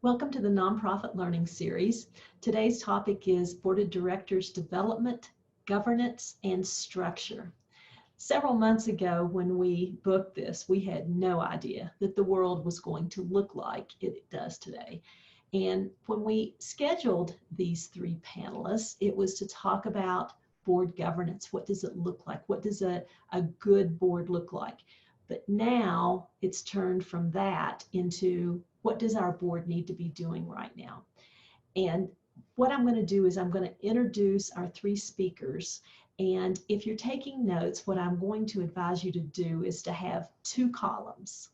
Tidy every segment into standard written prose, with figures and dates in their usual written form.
Welcome to the Nonprofit Learning Series. Today's topic is Board of Directors Development, Governance, and Structure. Several months ago when we booked this, we had no idea that the world was going to look like it does today. And when we scheduled these three panelists, it was to talk about board governance. What does it look like? What does a good board look like? But now it's turned from that into what does our board need to be doing right now? And what I'm going to do is I'm going to introduce our three speakers. And if you're taking notes, what I'm going to advise you to do is to have two columns.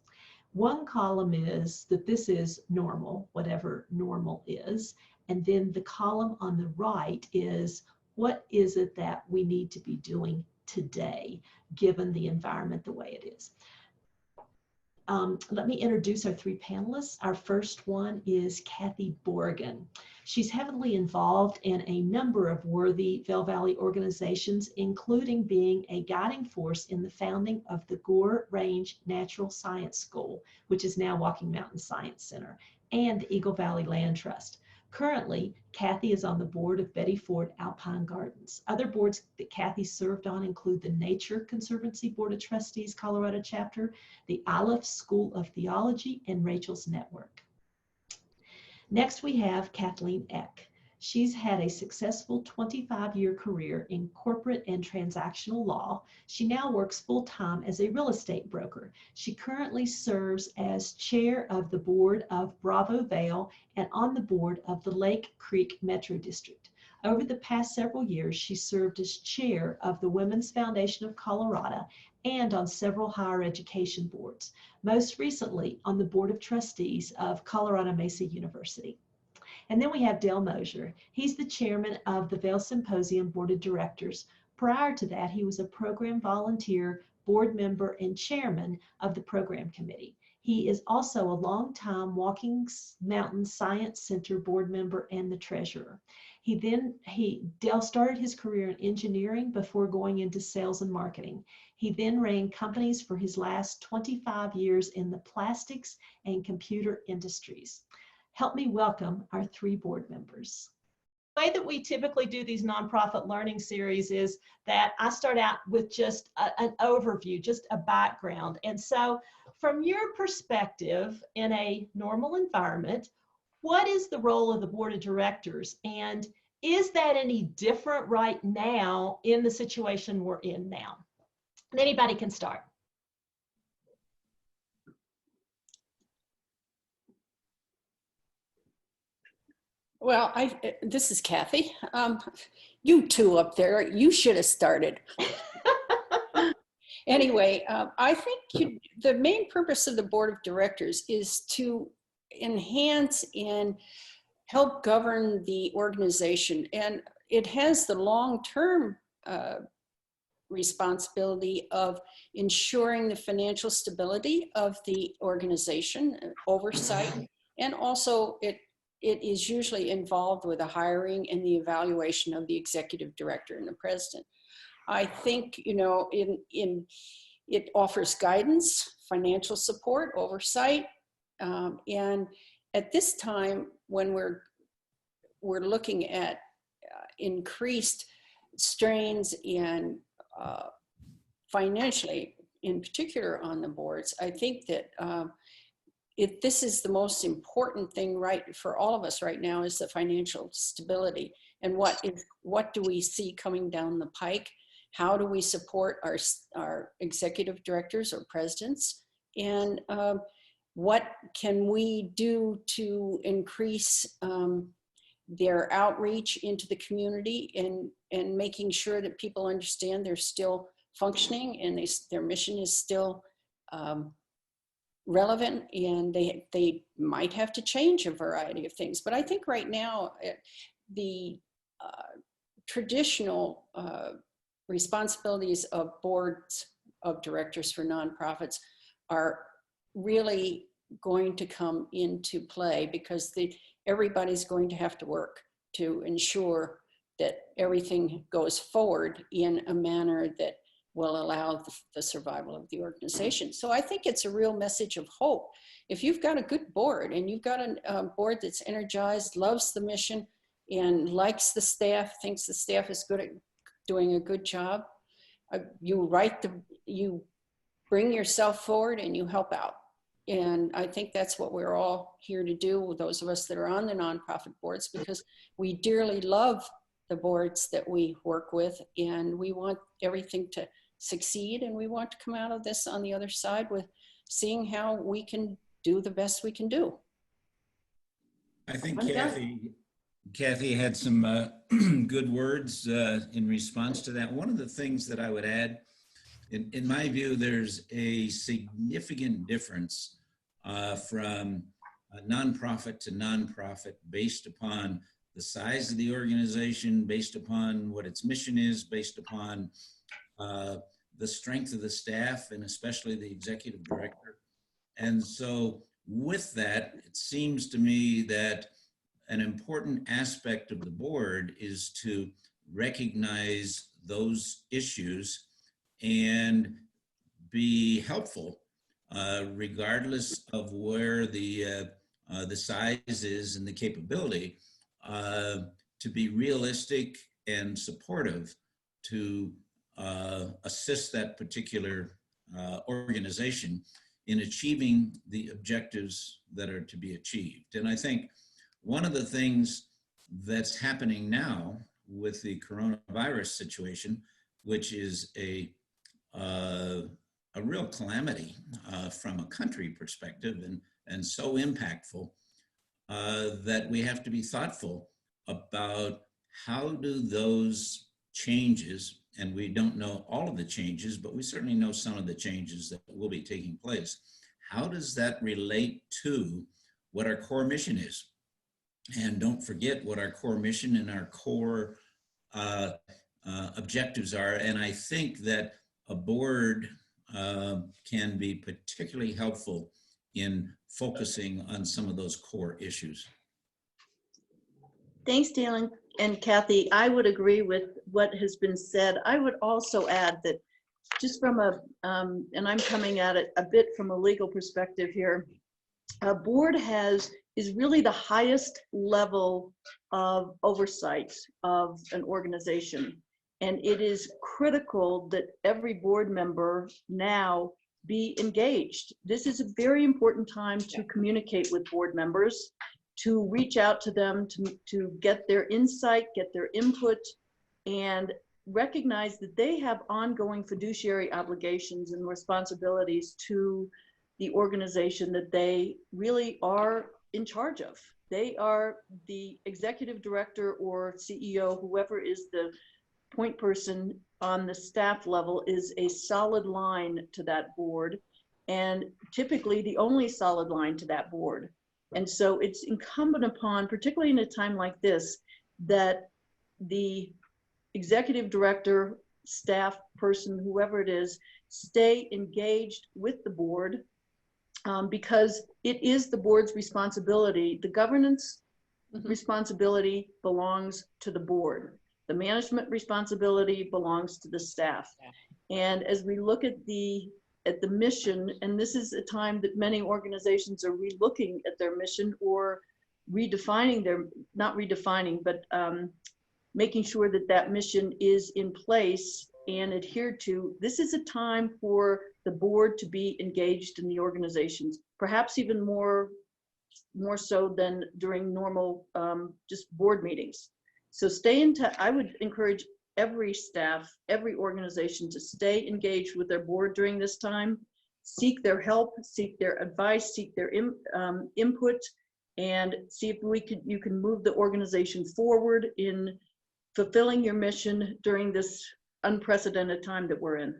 One column is that this is normal, whatever normal is. And then the column on the right is what is it that we need to be doing today, given the environment the way it is. Let me introduce our three panelists. Our first one is Kathy Borgen. She's heavily involved in a number of worthy Vail Valley organizations, including being a guiding force in the founding of the Gore Range Natural Science School, which is now Walking Mountain Science Center, and the Eagle Valley Land Trust. Currently, Kathy is on the board of Betty Ford Alpine Gardens. Other boards that Kathy served on include the Nature Conservancy Board of Trustees Colorado chapter, the Aleph School of Theology, and Rachel's Network. Next, we have Kathleen Eck. She's had a successful 25-year career in corporate and transactional law. She now works full-time as a real estate broker. She currently serves as chair of the board of Bravo Vail and on the board of the Lake Creek Metro District. Over the past several years, she served as chair of the Women's Foundation of Colorado and on several higher education boards, most recently on the Board of Trustees of Colorado Mesa University. And then we have Dale Mosier. He's the chairman of the Vail Symposium Board of Directors. Prior to that, he was a program volunteer, board member, and chairman of the program committee. He is also a longtime Walking Mountain Science Center board member and the treasurer. Dale started his career in engineering before going into sales and marketing. He then ran companies for his last 25 years in the plastics and computer industries. Help me welcome our three board members. The way that we typically do these nonprofit learning series is that I start out with just an overview, just a background. And so from your perspective in a normal environment, what is the role of the board of directors? And is that any different right now in the situation we're in now? And anybody can start. Well, this is Kathy. You two up there, you should have started. Anyway, I think the main purpose of the board of directors is to enhance and help govern the organization. And it has the long-term responsibility of ensuring the financial stability of the organization, oversight, and also it is usually involved with the hiring and the evaluation of the executive director and the president. I think, you know, it offers guidance, financial support, oversight, and at this time when we're looking at increased strains and financially, in particular on the boards, I think that this is the most important thing right for all of us right now is the financial stability. And what do we see coming down the pike? How do we support our executive directors or presidents? And what can we do to increase their outreach into the community and making sure that people understand they're still functioning and their mission is still relevant, and they might have to change a variety of things. But I think right now the traditional responsibilities of boards of directors for nonprofits are really going to come into play because everybody's going to have to work to ensure that everything goes forward in a manner that will allow the survival of the organization. So I think it's a real message of hope. If you've got a good board and you've got a board that's energized, loves the mission, and likes the staff, thinks the staff is good at doing a good job, you bring yourself forward and you help out. And I think that's what we're all here to do, those of us that are on the nonprofit boards, because we dearly love the boards that we work with, and we want everything to succeed, and we want to come out of this on the other side with seeing how we can do the best we can do. I think Kathy had some good words in response to that. One of the things that I would add, in my view, there's a significant difference from nonprofit to nonprofit based upon the size of the organization, based upon what its mission is, based upon the strength of the staff, and especially the executive director. And so with that, it seems to me that an important aspect of the board is to recognize those issues and be helpful, regardless of where the size is and the capability, to be realistic and supportive to assist that particular organization in achieving the objectives that are to be achieved. And I think one of the things that's happening now with the coronavirus situation, which is a real calamity from a country perspective and so impactful, that we have to be thoughtful about how do those changes, and we don't know all of the changes, but we certainly know some of the changes that will be taking place. How does that relate to what our core mission is? And don't forget what our core mission and our core objectives are. And I think that a board can be particularly helpful in focusing on some of those core issues. Thanks, Dan and Kathy. I would agree with what has been said. I would also add that just from and I'm coming at it a bit from a legal perspective here, a board is really the highest level of oversight of an organization. And it is critical that every board member now be engaged. This is a very important time to communicate with board members, to reach out to them, to get their insight, get their input, and recognize that they have ongoing fiduciary obligations and responsibilities to the organization that they really are in charge of. They are the executive director or CEO, whoever is the point person on the staff level, is a solid line to that board, and typically the only solid line to that board. And so it's incumbent upon, particularly in a time like this, that the executive director, staff person, whoever it is, stay engaged with the board, because it is the board's responsibility. The governance responsibility belongs to the board. The management responsibility belongs to the staff. And as we look at the mission, and this is a time that many organizations are relooking at their mission or redefining not redefining, but making sure that that mission is in place and adhered to. This is a time for the board to be engaged in the organizations, perhaps even more so than during normal just board meetings. So stay in touch. I would encourage every staff, every organization to stay engaged with their board during this time, seek their help, seek their advice, seek their input, and see if you can move the organization forward in fulfilling your mission during this unprecedented time that we're in.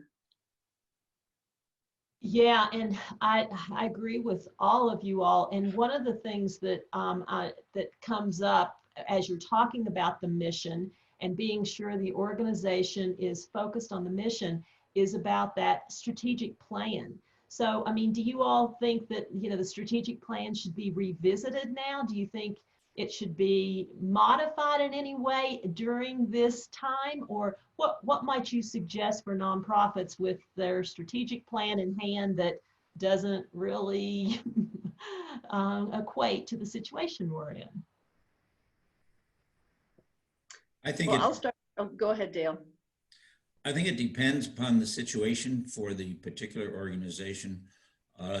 Yeah, and I agree with all of you all. And one of the things that that comes up as you're talking about the mission and being sure the organization is focused on the mission is about that strategic plan. So, I mean, do you all think that, the strategic plan should be revisited now? Do you think it should be modified in any way during this time? Or what might you suggest for nonprofits with their strategic plan in hand that doesn't really equate to the situation we're in? I think Well, it, I'll start. Oh, go ahead, Dale. I think it depends upon the situation for the particular organization.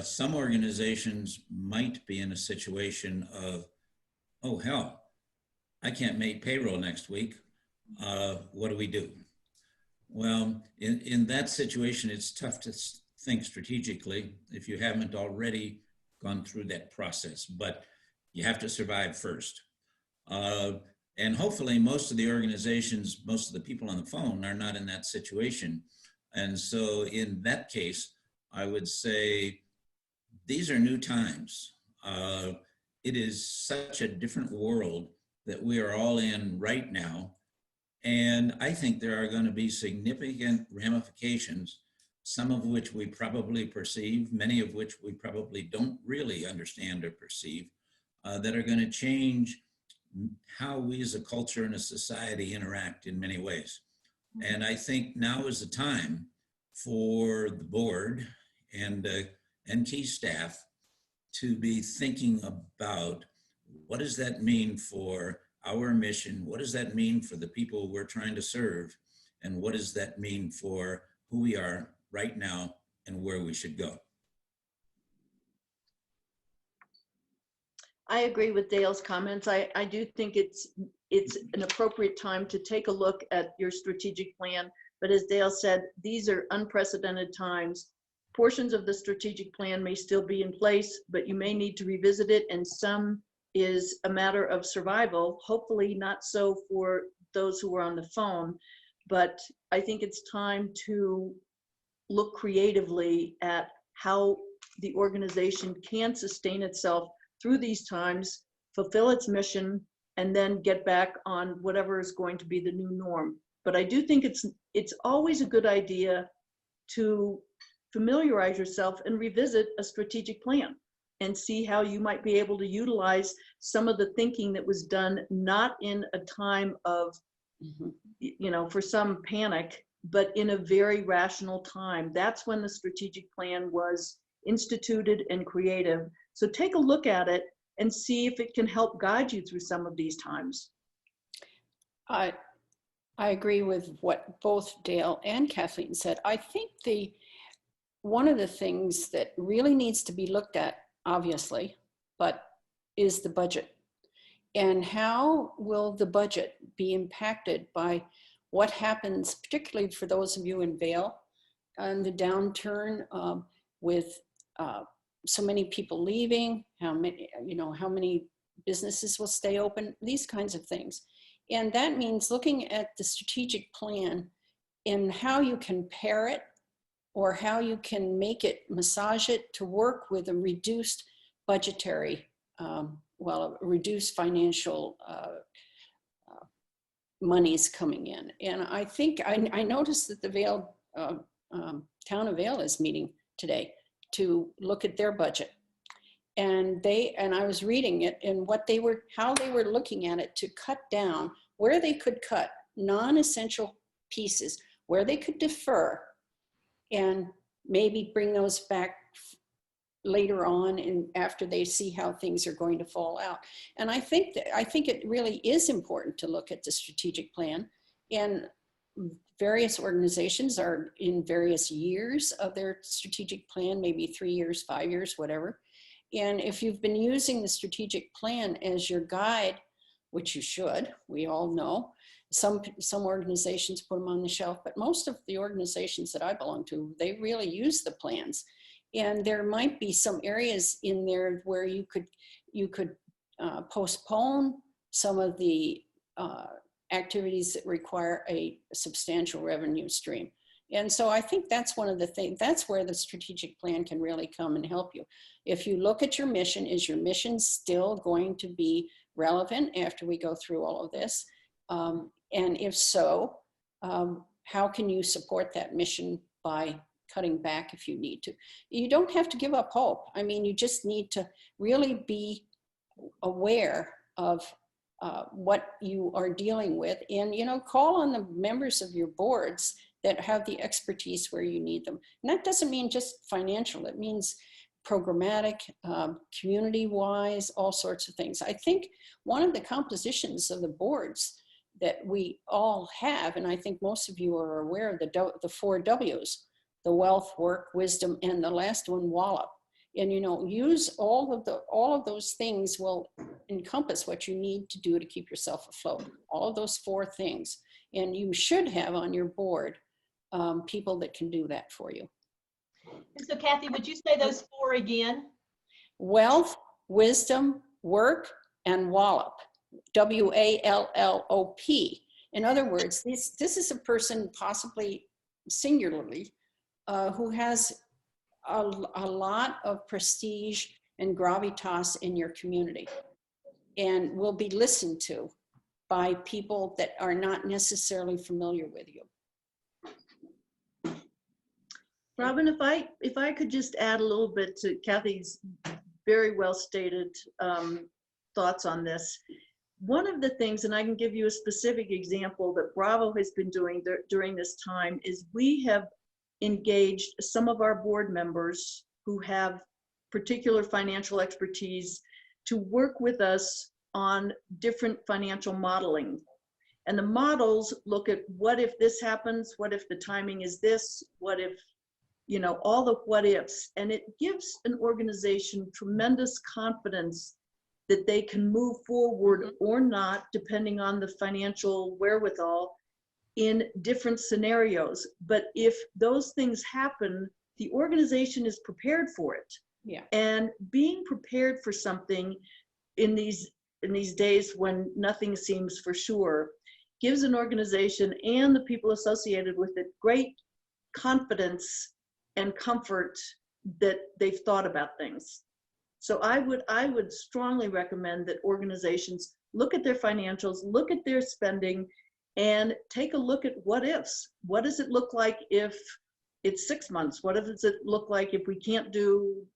Some organizations might be in a situation of, oh, hell, I can't make payroll next week. What do we do? Well, in that situation, it's tough to think strategically if you haven't already gone through that process, but you have to survive first. And hopefully most of the organizations, most of the people on the phone are not in that situation. And so in that case, I would say these are new times. It is such a different world that we are all in right now. And I think there are going to be significant ramifications, some of which we probably perceive, many of which we probably don't really understand or perceive, that are going to change how we as a culture and a society interact in many ways. And I think now is the time for the board and key staff to be thinking about what does that mean for our mission? What does that mean for the people we're trying to serve? And what does that mean for who we are right now and where we should go? I agree with Dale's comments. I do think it's an appropriate time to take a look at your strategic plan. But as Dale said, these are unprecedented times. Portions of the strategic plan may still be in place, but you may need to revisit it, and some is a matter of survival. Hopefully not so for those who are on the phone, but I think it's time to look creatively at how the organization can sustain itself through these times, fulfill its mission, and then get back on whatever is going to be the new norm. But I do think it's always a good idea to familiarize yourself and revisit a strategic plan and see how you might be able to utilize some of the thinking that was done, not in a time of, you know, for some panic, but in a very rational time. That's when the strategic plan was instituted and creative. So take a look at it and see if it can help guide you through some of these times. I agree with what both Dale and Kathleen said. I think one of the things that really needs to be looked at, obviously, but is the budget. And how will the budget be impacted by what happens, particularly for those of you in Vail, and the downturn with so many people leaving, how many businesses will stay open, these kinds of things. And that means looking at the strategic plan and how you can pair it or how you can make it, massage it to work with a reduced budgetary, reduced financial monies coming in. And I think, I noticed that the Vail, town of Vail is meeting today to look at their budget. And I was reading it and how they were looking at it to cut down where they could cut non-essential pieces, where they could defer and maybe bring those back later on and after they see how things are going to fall out. And I think it really is important to look at the strategic plan, and various organizations are in various years of their strategic plan, maybe 3 years, 5 years, whatever. And if you've been using the strategic plan as your guide, which you should, we all know, some organizations put them on the shelf, but most of the organizations that I belong to, they really use the plans. And there might be some areas in there where you could postpone some of the activities that require a substantial revenue stream. And so I think that's one of the things, that's where the strategic plan can really come and help you. If you look at your mission, is your mission still going to be relevant after we go through all of this? And if so, how can you support that mission by cutting back if you need to? You don't have to give up hope. I mean, you just need to really be aware of what you are dealing with, and, you know, call on the members of your boards that have the expertise where you need them. And that doesn't mean just financial, it means programmatic, community-wise, all sorts of things. I think one of the compositions of the boards that we all have, and I think most of you are aware of the 4 W's, the wealth, work, wisdom, and the last one, wallop. And, you know, use all of those things will encompass what you need to do to keep yourself afloat. All of those 4 things. And you should have on your board people that can do that for you. So Kathy, would you say those 4 again? Wealth, wisdom, work, and wallop. W-A-L-L-O-P. In other words, this is a person, possibly singularly, who has a lot of prestige and gravitas in your community, and will be listened to by people that are not necessarily familiar with you. Robin, if I could just add a little bit to Kathy's very well stated thoughts on this. One of the things, and I can give you a specific example that Bravo has been doing during this time, is we have engaged some of our board members who have particular financial expertise to work with us on different financial modeling. And the models look at what if this happens, what if the timing is this, what if, you know, all the what ifs. And it gives an organization tremendous confidence that they can move forward or not, depending on the financial wherewithal in different scenarios. But if those things happen, the organization is prepared for it. Yeah. And being prepared for something in these days when nothing seems for sure gives an organization and the people associated with it great confidence and comfort that they've thought about things. So I would strongly recommend that organizations look at their financials, look at their spending, and take a look at what ifs. What does it look like if it's 6 months? What does it look like if we can't do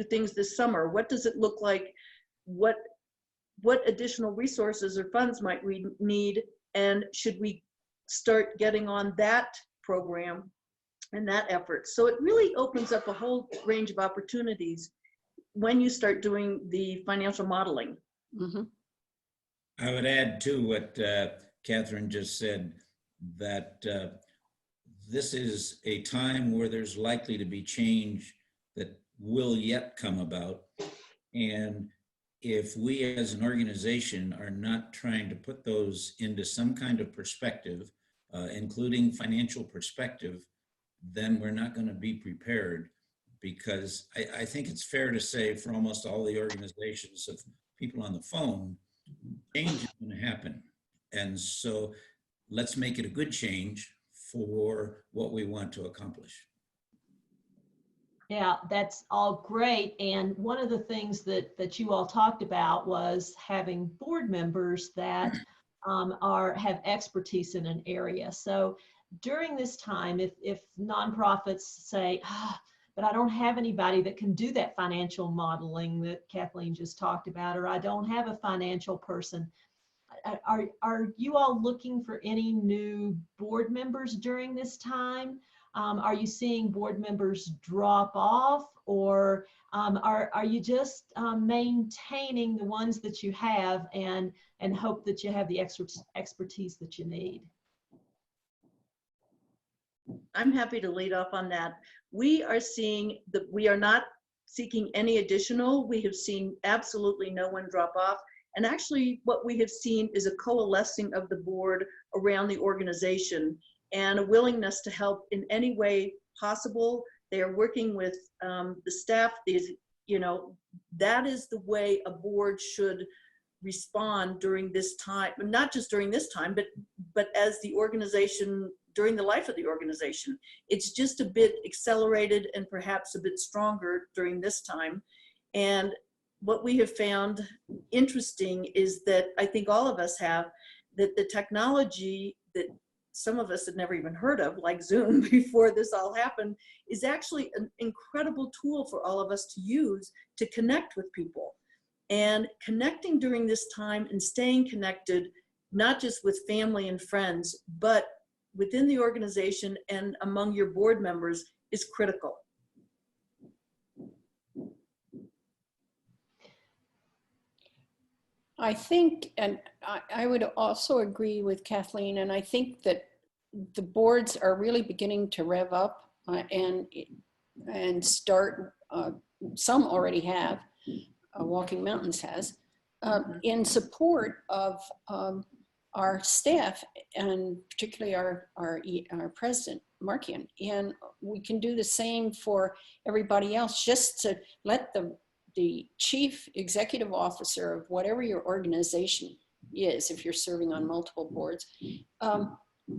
things this summer? What does it look like? What additional resources or funds might we need? And should we start getting on that program and that effort? So it really opens up a whole range of opportunities when you start doing the financial modeling. Mm-hmm. I would add to what Catherine just said, that this is a time where there's likely to be change that will yet come about. And if we as an organization are not trying to put those into some kind of perspective, including financial perspective, then we're not going to be prepared. Because I think it's fair to say for almost all the organizations of people on the phone, change is going to happen. And so let's make it a good change for what we want to accomplish. Yeah, that's all great. And one of the things that you all talked about was having board members that have expertise in an area. So during this time, if nonprofits say, but I don't have anybody that can do that financial modeling that Kathleen just talked about, or I don't have a financial person, are you all looking for any new board members during this time? Are you seeing board members drop off, or are you just maintaining the ones that you have and hope that you have the expertise that you need? I'm happy to lead off on that. We are seeing that we are not seeking any additional. We have seen absolutely no one drop off. And actually what we have seen is a coalescing of the board around the organization and a willingness to help in any way possible. They are working with the staff. That is the way a board should respond during this time, not just during this time, but as the organization, during the life of the organization. It's just a bit accelerated and perhaps a bit stronger during this time. And what we have found interesting is that I think all of us have, that the technology that some of us had never even heard of, like Zoom before this all happened, is actually an incredible tool for all of us to use to connect with people. and connecting during this time and staying connected, not just with family and friends, but within the organization and among your board members is critical. I think, and I would also agree with Kathleen, and I think that the boards are really beginning to rev up and start, some already have, Walking Mountains has, in support of our staff, and particularly our president, Markian. And we can do the same for everybody else, just to let the chief executive officer of whatever your organization is, if you're serving on multiple boards,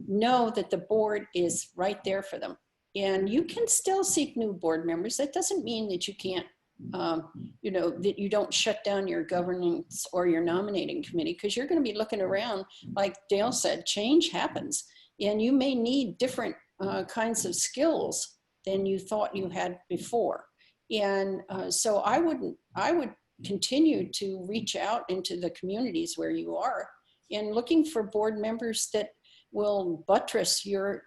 know that the board is right there for them. And you can still seek new board members. That doesn't mean that you can't, that you don't shut down your governance or your nominating committee, because you're going to be looking around, like Dale said, change happens. And you may need different kinds of skills than you thought you had before. And so I would continue to reach out into the communities where you are and looking for board members that will buttress your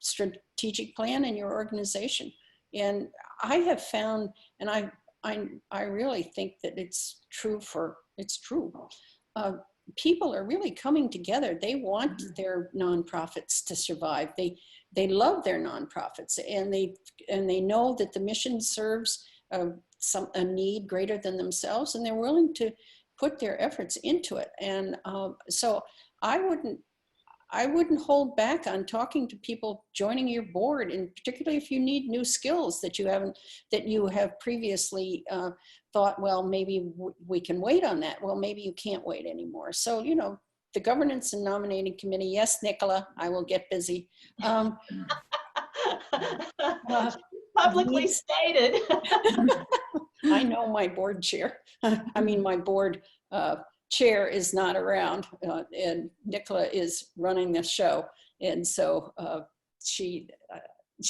strategic plan and your organization. And I have found, and I really think that it's true. People are really coming together. They want their nonprofits to survive. They love their nonprofits, and they know that the mission serves a need greater than themselves, and they're willing to put their efforts into it. And so I wouldn't hold back on talking to people joining your board, and particularly if you need new skills that you have previously thought, well, maybe we can wait on that. Well, maybe you can't wait anymore. So, the governance and nominating committee, yes, Nicola, I will get busy. Publicly stated. I know my board chair. My board chair is not around, and Nicola is running the show, and so she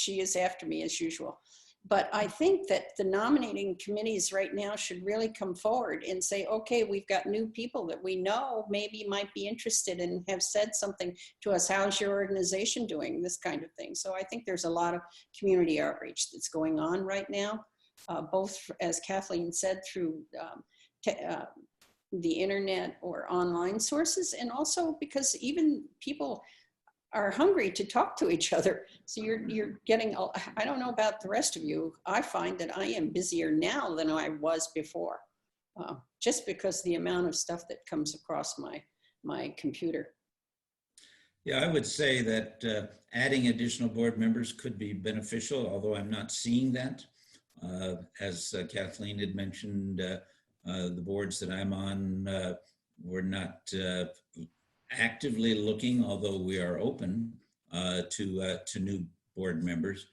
is after me as usual. But I think that the nominating committees right now should really come forward and say, okay, we've got new people that we know maybe might be interested and have said something to us. How's your organization doing? This kind of thing. So I think there's a lot of community outreach that's going on right now, both, as Kathleen said, through the internet or online sources, and also because even people are hungry to talk to each other. So you're getting, I don't know about the rest of you, I find that I am busier now than I was before, just because the amount of stuff that comes across my computer. Yeah, I would say that adding additional board members could be beneficial, although I'm not seeing that. As Kathleen had mentioned, the boards that I'm on, we're not actively looking, although we are open to new board members.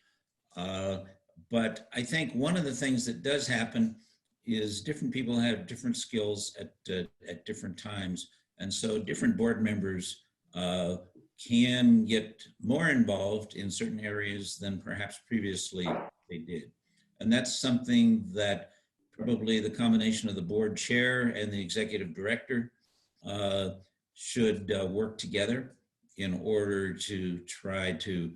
But I think one of the things that does happen is different people have different skills at different times. And so different board members can get more involved in certain areas than perhaps previously they did. And that's something that probably the combination of the board chair and the executive director should work together in order to try to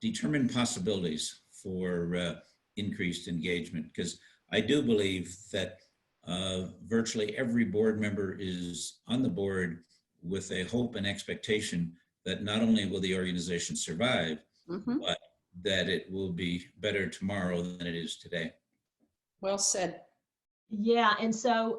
determine possibilities for increased engagement. Because I do believe that virtually every board member is on the board with a hope and expectation that not only will the organization survive, but that it will be better tomorrow than it is today. Well said. Yeah, and so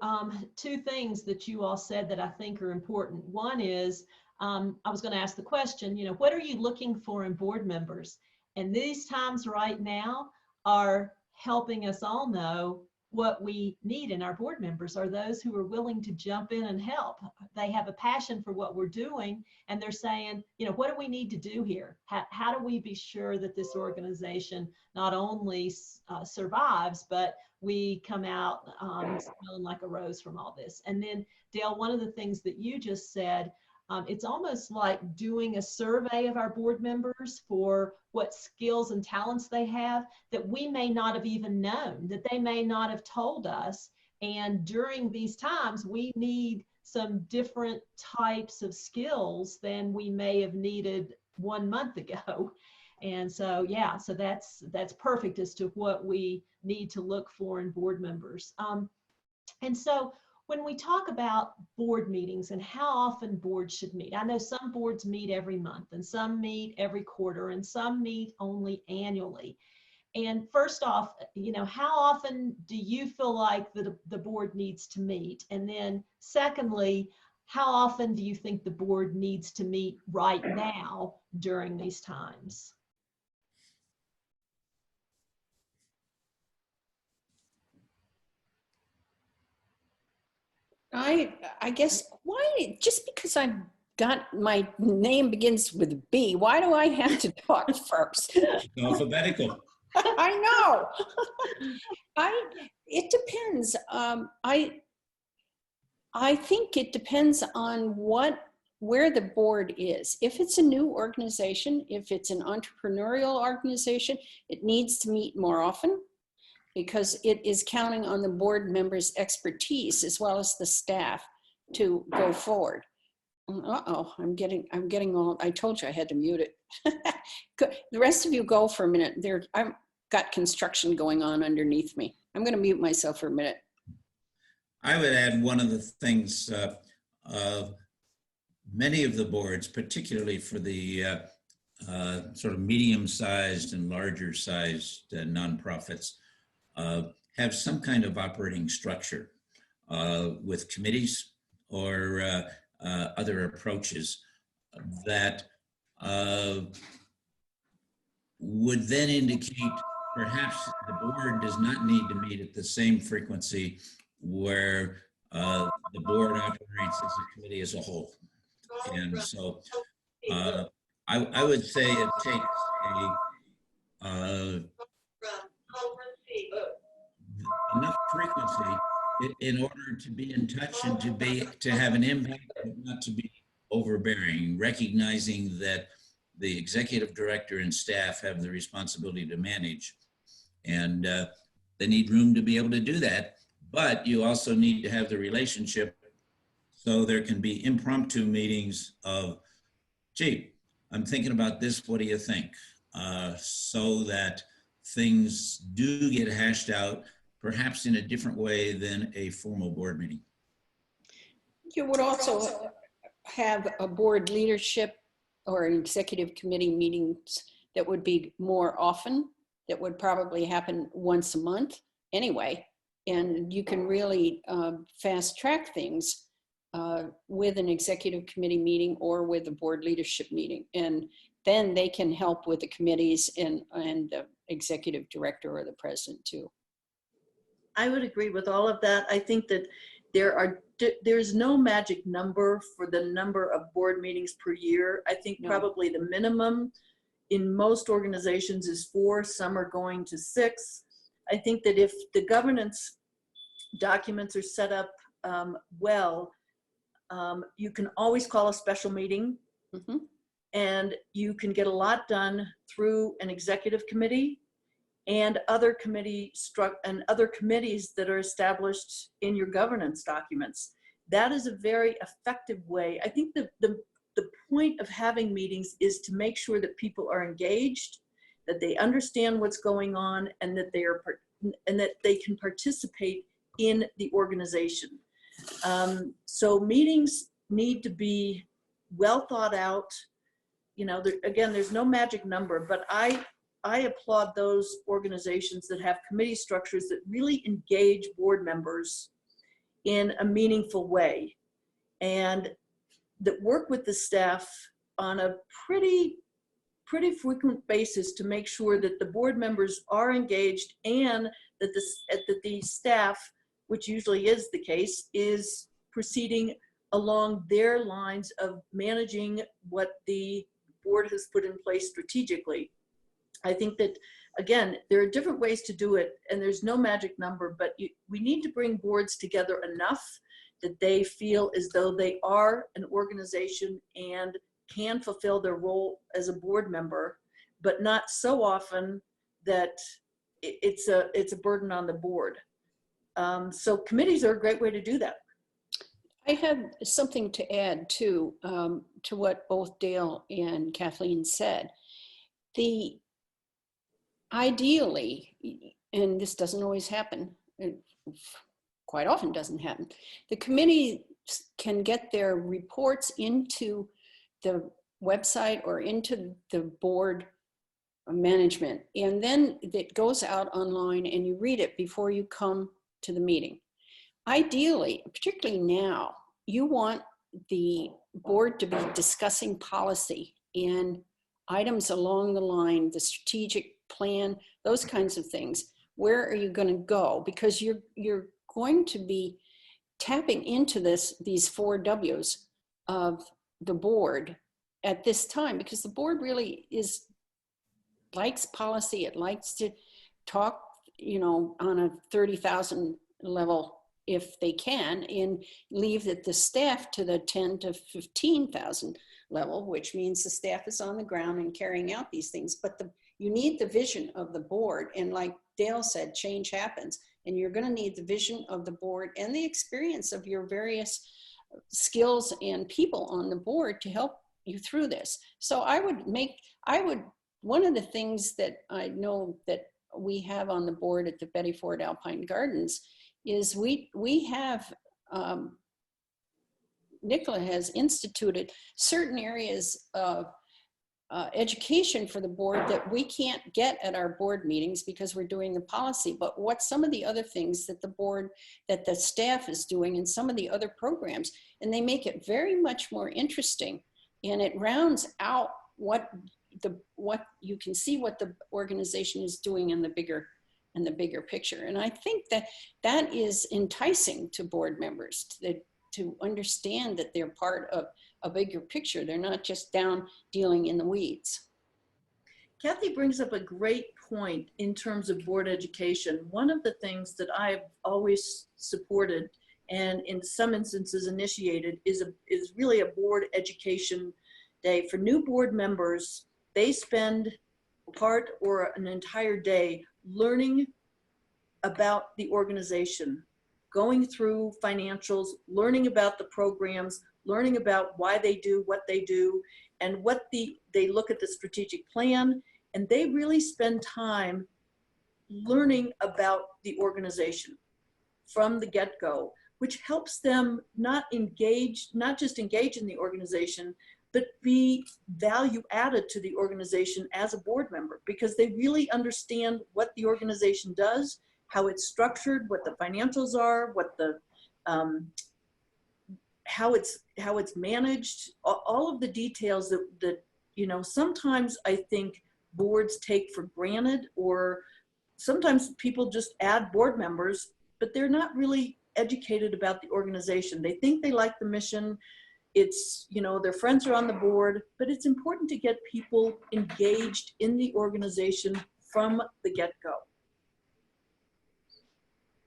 two things that you all said that I think are important. One is, I was going to ask the question, what are you looking for in board members? And these times right now are helping us all know what we need in our board members are those who are willing to jump in and help. They have a passion for what we're doing, and they're saying, what do we need to do here? How do we be sure that this organization not only survives, but we come out smelling like a rose from all this? And then, Dale, one of the things that you just said, it's almost like doing a survey of our board members for what skills and talents they have that we may not have even known, that they may not have told us, And during these times, we need some different types of skills than we may have needed 1 month ago. And so, yeah, so that's perfect as to what we need to look for in board members. And so when we talk about board meetings and how often boards should meet, I know some boards meet every month and some meet every quarter and some meet only annually. And first off, you know, how often do you feel like the board needs to meet? And then secondly, how often do you think the board needs to meet right now during these times? I guess why, just because I've got my name begins with B, why do I have to talk first? Alphabetical. I know. It depends. I think it depends on where the board is. If it's a new organization, if it's an entrepreneurial organization, it needs to meet more often, because it is counting on the board members' expertise as well as the staff to go forward. Uh-oh, I'm getting all, I told you I had to mute it. The rest of you go for a minute. I've got construction going on underneath me. I'm gonna mute myself for a minute. I would add one of the things, many of the boards, particularly for the sort of medium-sized and larger-sized nonprofits, have some kind of operating structure with committees or other approaches that would then indicate perhaps the board does not need to meet at the same frequency where the board operates as a committee as a whole. And so I would say it takes enough frequency in order to be in touch and to have an impact, but not to be overbearing, recognizing that the executive director and staff have the responsibility to manage, and they need room to be able to do that. But you also need to have the relationship so there can be impromptu meetings of, gee, I'm thinking about this, what do you think? So that things do get hashed out, perhaps in a different way than a formal board meeting. You would also have a board leadership or an executive committee meetings that would be more often, that would probably happen once a month anyway. And you can really fast track things with an executive committee meeting or with a board leadership meeting. And then they can help with the committees and the executive director or the president too. I would agree with all of that. I think that there's no magic number for the number of board meetings per year. I think probably the minimum in most organizations is 4, some are going to 6. I think that if the governance documents are set up well, you can always call a special meeting, and you can get a lot done through an executive committee and other committees that are established in your governance documents. That is a very effective way. I think the point of having meetings is to make sure that people are engaged, that they understand what's going on, and that they can participate in the organization. So meetings need to be well thought out. You know, again, there's no magic number, but I applaud those organizations that have committee structures that really engage board members in a meaningful way and that work with the staff on a pretty frequent basis to make sure that the board members are engaged and that the staff, which usually is the case, is proceeding along their lines of managing what the board has put in place strategically. I think that, again, there are different ways to do it, and there's no magic number, but we need to bring boards together enough that they feel as though they are an organization and can fulfill their role as a board member, but not so often that it's a burden on the board. So committees are a great way to do that. I had something to add too, to what both Dale and Kathleen said. Ideally, and this doesn't always happen, it quite often doesn't happen, the committee can get their reports into the website or into the board management, and then it goes out online and you read it before you come to the meeting. Ideally, particularly now, you want the board to be discussing policy and items along the line, the strategic plan, those kinds of things. Where are you going to go? Because you're going to be tapping into these 4 W's of the board at this time, because the board really likes policy. It likes to talk, on a 30,000 level if they can, and leave the staff to the 10 to 15,000 level, which means the staff is on the ground and carrying out these things. But you need the vision of the board. And like Dale said, change happens. And you're going to need the vision of the board and the experience of your various skills and people on the board to help you through this. So one of the things that I know that we have on the board at the Betty Ford Alpine Gardens is we have, Nicola has instituted certain areas of education for the board that we can't get at our board meetings because we're doing the policy, but what some of the other things that that the staff is doing and some of the other programs, and they make it very much more interesting, and it rounds out what you can see what the organization is doing in the bigger picture. And I think that is enticing to board members to understand that they're part of a bigger picture. They're not just down dealing in the weeds. Kathy brings up a great point in terms of board education. One of the things that I've always supported and in some instances initiated is really a board education day. For new board members, they spend part or an entire day learning about the organization, going through financials, learning about the programs, learning about why they do what they do, and they look at the strategic plan, and they really spend time learning about the organization from the get-go, which helps them not just engage in the organization, but be value added to the organization as a board member, because they really understand what the organization does, how it's structured, what the financials are, what the how it's managed, all of the details that sometimes I think boards take for granted, or sometimes people just add board members, but they're not really educated about the organization. They think they like the mission. It's, their friends are on the board, but it's important to get people engaged in the organization from the get-go.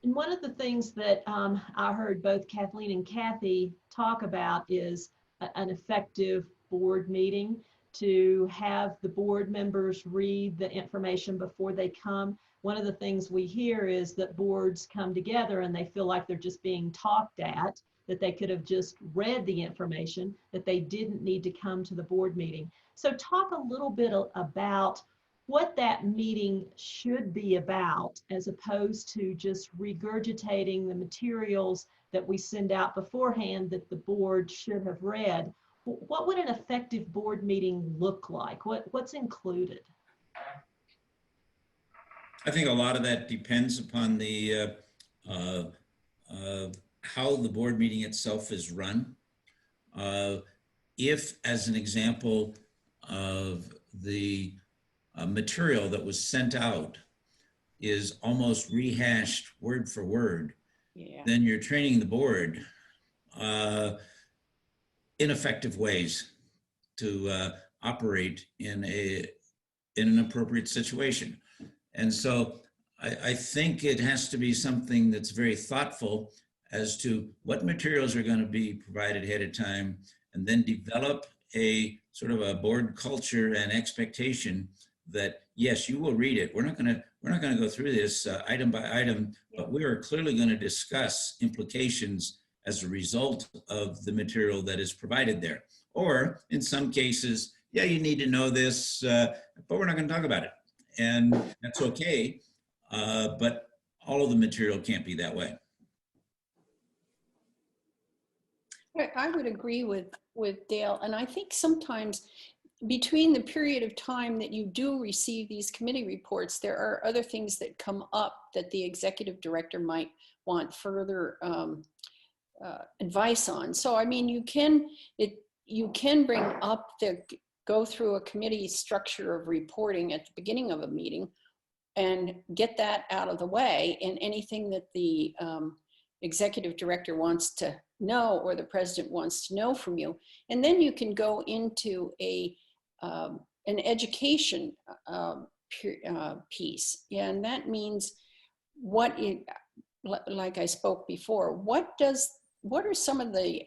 And one of the things that I heard both Kathleen and Kathy talk about is an effective board meeting, to have the board members read the information before they come. One of the things we hear is that boards come together and they feel like they're just being talked at, that they could have just read the information, that they didn't need to come to the board meeting. So talk a little bit about what that meeting should be about, as opposed to just regurgitating the materials that we send out beforehand that the board should have read. What would an effective board meeting look like? What's included? I think a lot of that depends upon the how the board meeting itself is run. If, as an example of the material that was sent out is almost rehashed word for word, then you're training the board in effective ways to operate in an appropriate situation. And so I think it has to be something that's very thoughtful as to what materials are going to be provided ahead of time, and then develop a sort of a board culture and expectation that, yes, you will read it. We're not going to go through this item by item, but we are clearly going to discuss implications as a result of the material that is provided there. Or in some cases, yeah, you need to know this, but we're not going to talk about it. And that's okay. But all of the material can't be that way. I would agree with Dale. And I think sometimes between the period of time that you do receive these committee reports, there are other things that come up that the executive director might want further advice on. So, I mean, you can bring up go through a committee structure of reporting at the beginning of a meeting and get that out of the way, and anything that the executive director wants to know or the president wants to know from you. And then you can go into an education piece. Yeah, and that means like I spoke before, what are some of the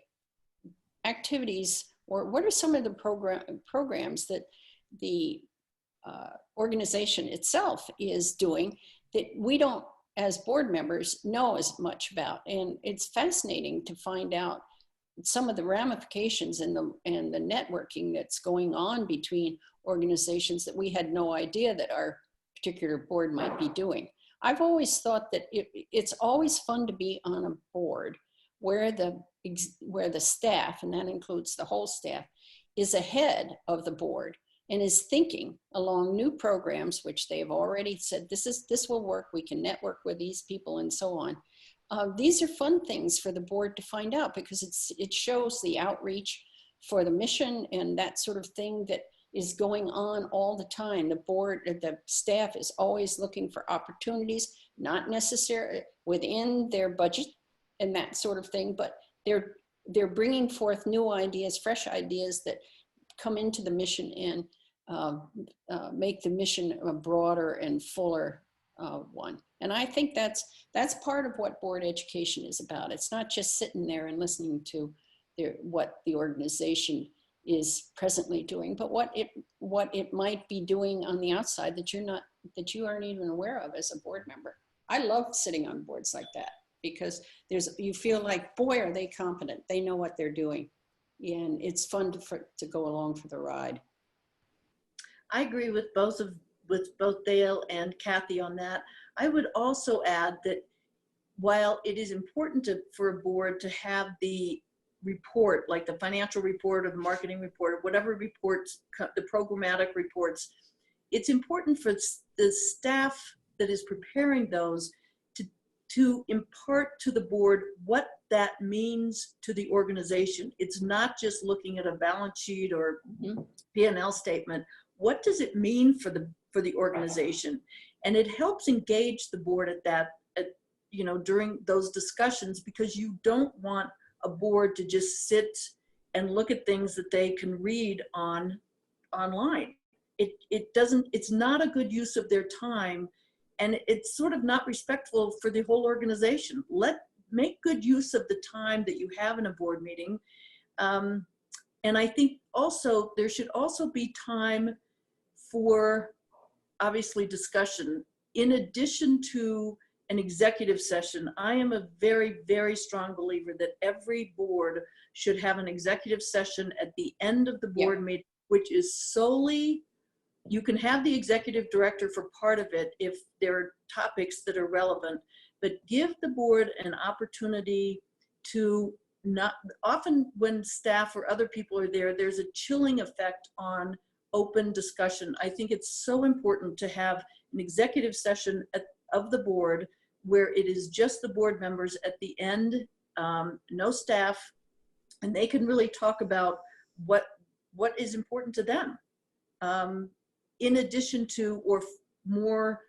activities, or what are some of the programs that the organization itself is doing that we don't, as board members, know as much about? And it's fascinating to find out some of the ramifications and the networking that's going on between organizations that we had no idea that our particular board might be doing. I've always thought that it's always fun to be on a board where the staff, and that includes the whole staff, is ahead of the board and is thinking along new programs, which they have already said, this will work, we can network with these people and so on. These are fun things for the board to find out, because it shows the outreach for the mission and that sort of thing that is going on all the time. The staff is always looking for opportunities, not necessarily within their budget and that sort of thing, but they're bringing forth new ideas, fresh ideas that come into the mission and make the mission a broader and fuller one. And I think that's part of what board education is about. It's not just sitting there and listening to what the organization is presently doing, but what it might be doing on the outside that you aren't even aware of as a board member. I love sitting on boards like that, because you feel like, boy, are they competent. They know what they're doing. And it's fun to go along for the ride. I agree with both Dale and Kathy on that. I would also add that while it is important for a board to have the report, like the financial report or the marketing report, or whatever reports, the programmatic reports, it's important for the staff that is preparing those to impart to the board what that means to the organization. It's not just looking at a balance sheet or P&L statement. What does it mean for the organization? And it helps engage the board during those discussions, because you don't want a board to just sit and look at things that they can read online. It's not a good use of their time, and it's sort of not respectful for the whole organization. Make good use of the time that you have in a board meeting. And I think also there should also be time for, obviously, discussion. In addition to an executive session, I am a very, very strong believer that every board should have an executive session at the end of the board meeting, which is solely, you can have the executive director for part of it if there are topics that are relevant, but give the board an opportunity to not, often when staff or other people are there, there's a chilling effect on open discussion. I think it's so important to have an executive session of the board where it is just the board members at the end, no staff, and they can really talk about what is important to them, in addition to or more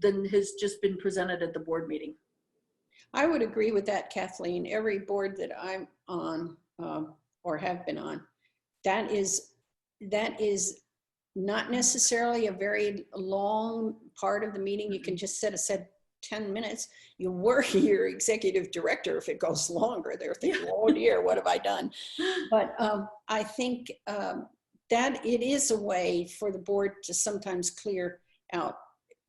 than has just been presented at the board meeting. I would agree with that, Kathleen. Every board that I'm on or have been on, that is not necessarily a very long part of the meeting. You can just set aside 10 minutes. You worry your executive director if it goes longer. They're thinking, oh dear, what have I done? But I think that it is a way for the board to sometimes clear out,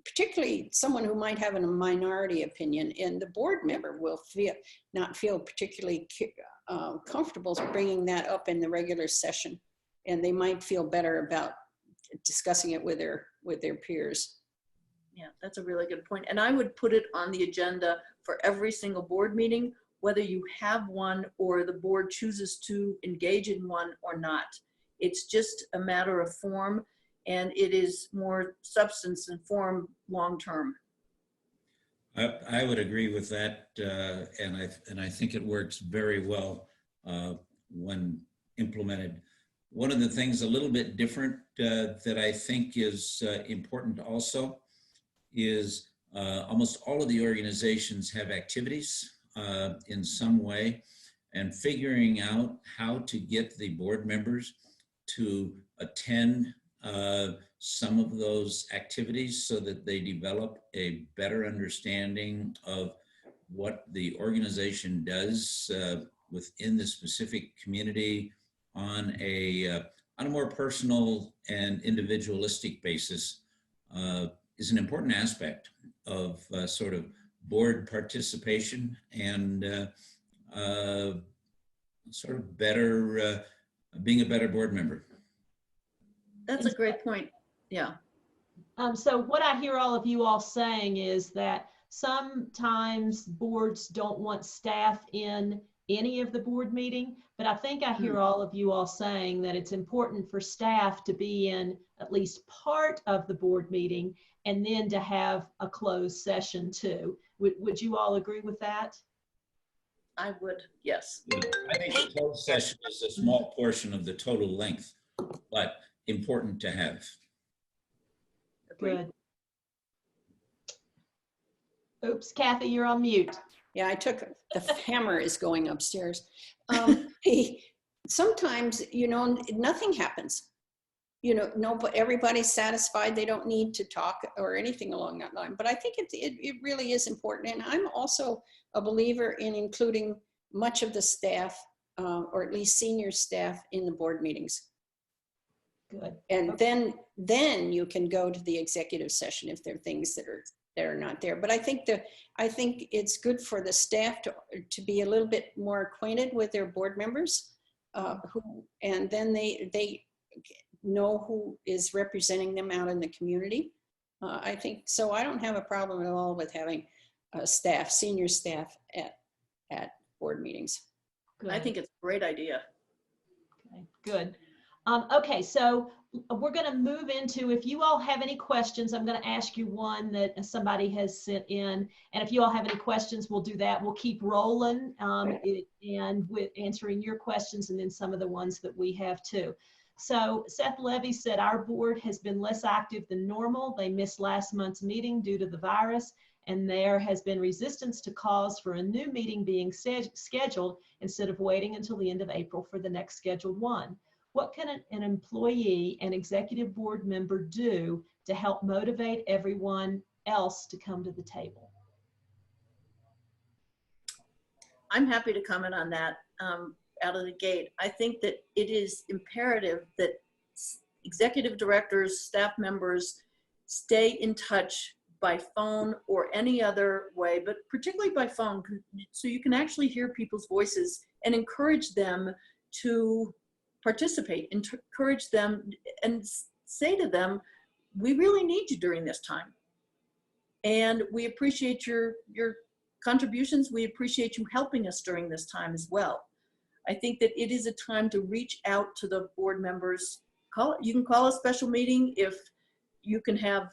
particularly someone who might have a minority opinion, and the board member will not feel particularly comfortable bringing that up in the regular session, and they might feel better about discussing it with their peers. Yeah, that's a really good point. And I would put it on the agenda for every single board meeting, whether you have one or the board chooses to engage in one or not. It's just a matter of form, and it is more substance and form long-term. I would agree with that, and I think it works very well when implemented. One of the things a little bit different that I think is important also is almost all of the organizations have activities in some way, and figuring out how to get the board members to attend some of those activities so that they develop a better understanding of what the organization does within the specific community on a more personal and individualistic basis is an important aspect of sort of board participation and sort of better being a better board member. That's a great point. Yeah. So what I hear all of you all saying is that sometimes boards don't want staff in any of the board meeting, but I think I hear all of you all saying that it's important for staff to be in at least part of the board meeting and then to have a closed session too. Would you all agree with that? I would, yes. I think the closed session is a small portion of the total length, but important to have. Good. Oops, Kathy, you're on mute. Yeah, the hammer is going upstairs. Sometimes, nothing happens. But everybody's satisfied. They don't need to talk or anything along that line. But I think it really is important. And I'm also a believer in including much of the staff, or at least senior staff, in the board meetings. Good. And then you can go to the executive session if there are things that are not there. But I think it's good for the staff to be a little bit more acquainted with their board members, and then they know who is representing them out in the community. I think so. I don't have a problem at all with having senior staff at board meetings. Good. I think it's a great idea. Okay, good. Okay, so we're going to move into, if you all have any questions, I'm going to ask you one that somebody has sent in. And if you all have any questions, we'll do that. We'll keep rolling and with answering your questions and then some of the ones that we have too. So Seth Levy said, our board has been less active than normal. They missed last month's meeting due to the virus, and there has been resistance to calls for a new meeting being scheduled instead of waiting until the end of April for the next scheduled one. What can an employee and executive board member do to help motivate everyone else to come to the table? I'm happy to comment on that out of the gate. I think that it is imperative that executive directors, staff members stay in touch by phone or any other way, but particularly by phone, so you can actually hear people's voices and encourage them to participate, encourage them and say to them, we really need you during this time. And we appreciate your contributions. We appreciate you helping us during this time as well. I think that it is a time to reach out to the board members. You can call a special meeting if you can have,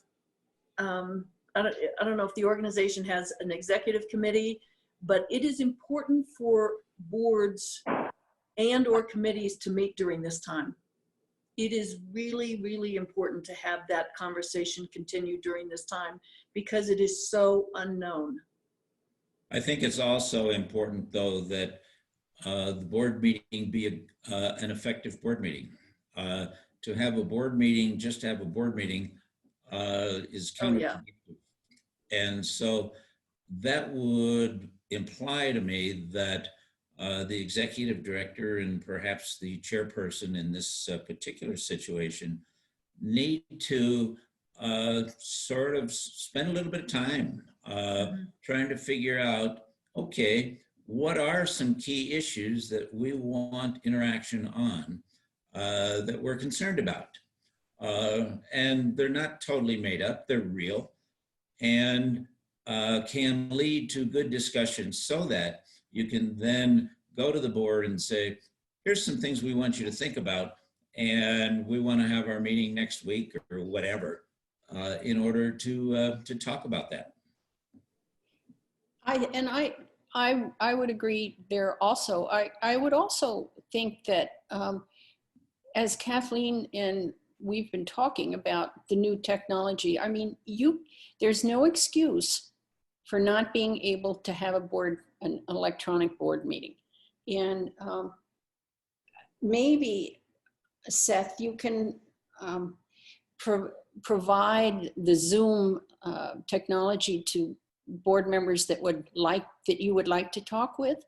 I don't know if the organization has an executive committee, but it is important for boards and or committees to meet during this time. It is really, really important to have that conversation continue during this time because it is so unknown. I think it's also important, though, that the board meeting be an effective board meeting. To have a board meeting, just to have a board meeting is counterproductive. And so that would imply to me that the executive director and perhaps the chairperson in this particular situation need to sort of spend a little bit of time trying to figure out, okay, what are some key issues that we want interaction on that we're concerned about? And they're not totally made up, they're real, and can lead to good discussions so that you can then go to the board and say, here's some things we want you to think about, and we want to have our meeting next week or whatever in order to talk about that. I would agree there also. I would also think that as Kathleen and we've been talking about the new technology, I mean, there's no excuse for not being able to have an electronic board meeting. And maybe, Seth, you can provide the Zoom technology to board members that you would like to talk with,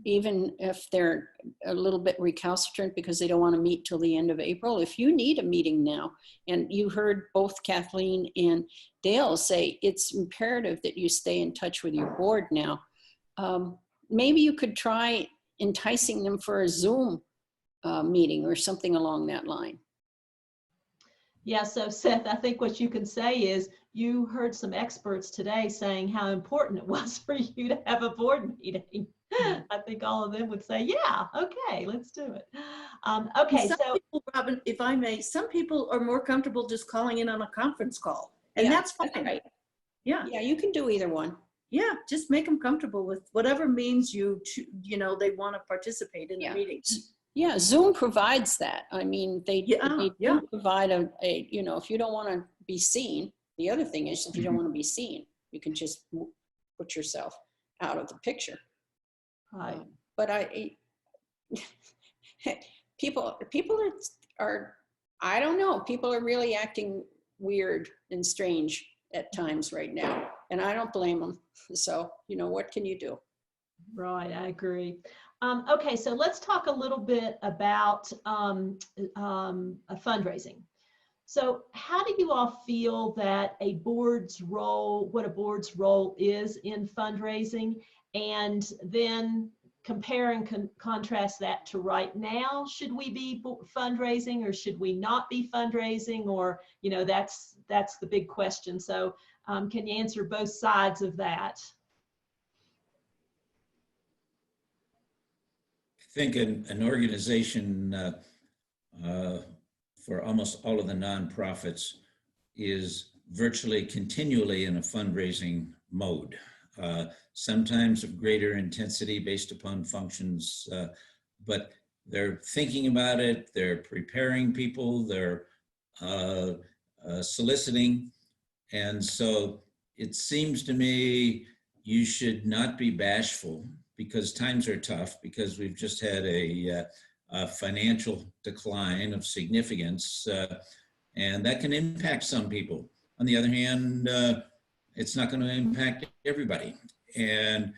even if they're a little bit recalcitrant because they don't want to meet till the end of April. If you need a meeting now, and you heard both Kathleen and Dale say it's imperative that you stay in touch with your board now, maybe you could try enticing them for a Zoom meeting or something along that line. Yeah, so Seth, I think what you can say is you heard some experts today saying how important it was for you to have a board meeting. I think all of them would say, yeah, okay, let's do it. Okay, some so people, Robin, if I may, some people are more comfortable just calling in on a conference call, and Yeah, that's fine. that's right. Yeah, Yeah, you can do either one. yeah, just make them comfortable with whatever means they want to participate in the meeting. Yeah, Zoom provides that. I mean, they do provide if you don't want to be seen, the other thing is if you don't want to be seen, you can just put yourself out of the picture. right. But people are, I don't know, people are really acting weird and strange at times right now, and I don't blame them. So, what can you do? Right, I agree. Okay, so let's talk a little bit about fundraising. So how do you all feel that what a board's role is in fundraising, and then compare and contrast that to right now? Should we be fundraising or should we not be fundraising? Or, that's the big question. So can you answer both sides of that? I think an organization for almost all of the nonprofits is virtually continually in a fundraising mode, sometimes of greater intensity based upon functions, but they're thinking about it, they're preparing people, they're soliciting. And so it seems to me you should not be bashful, because times are tough, because we've just had a financial decline of significance, and that can impact some people. On the other hand, it's not going to impact everybody. And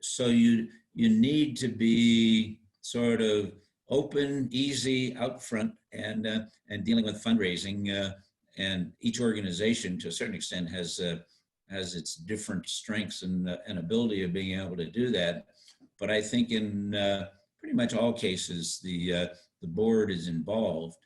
so you need to be sort of open, easy, out front, and dealing with fundraising. And each organization, to a certain extent, has its different strengths and ability of being able to do that. But I think in pretty much all cases, the board is involved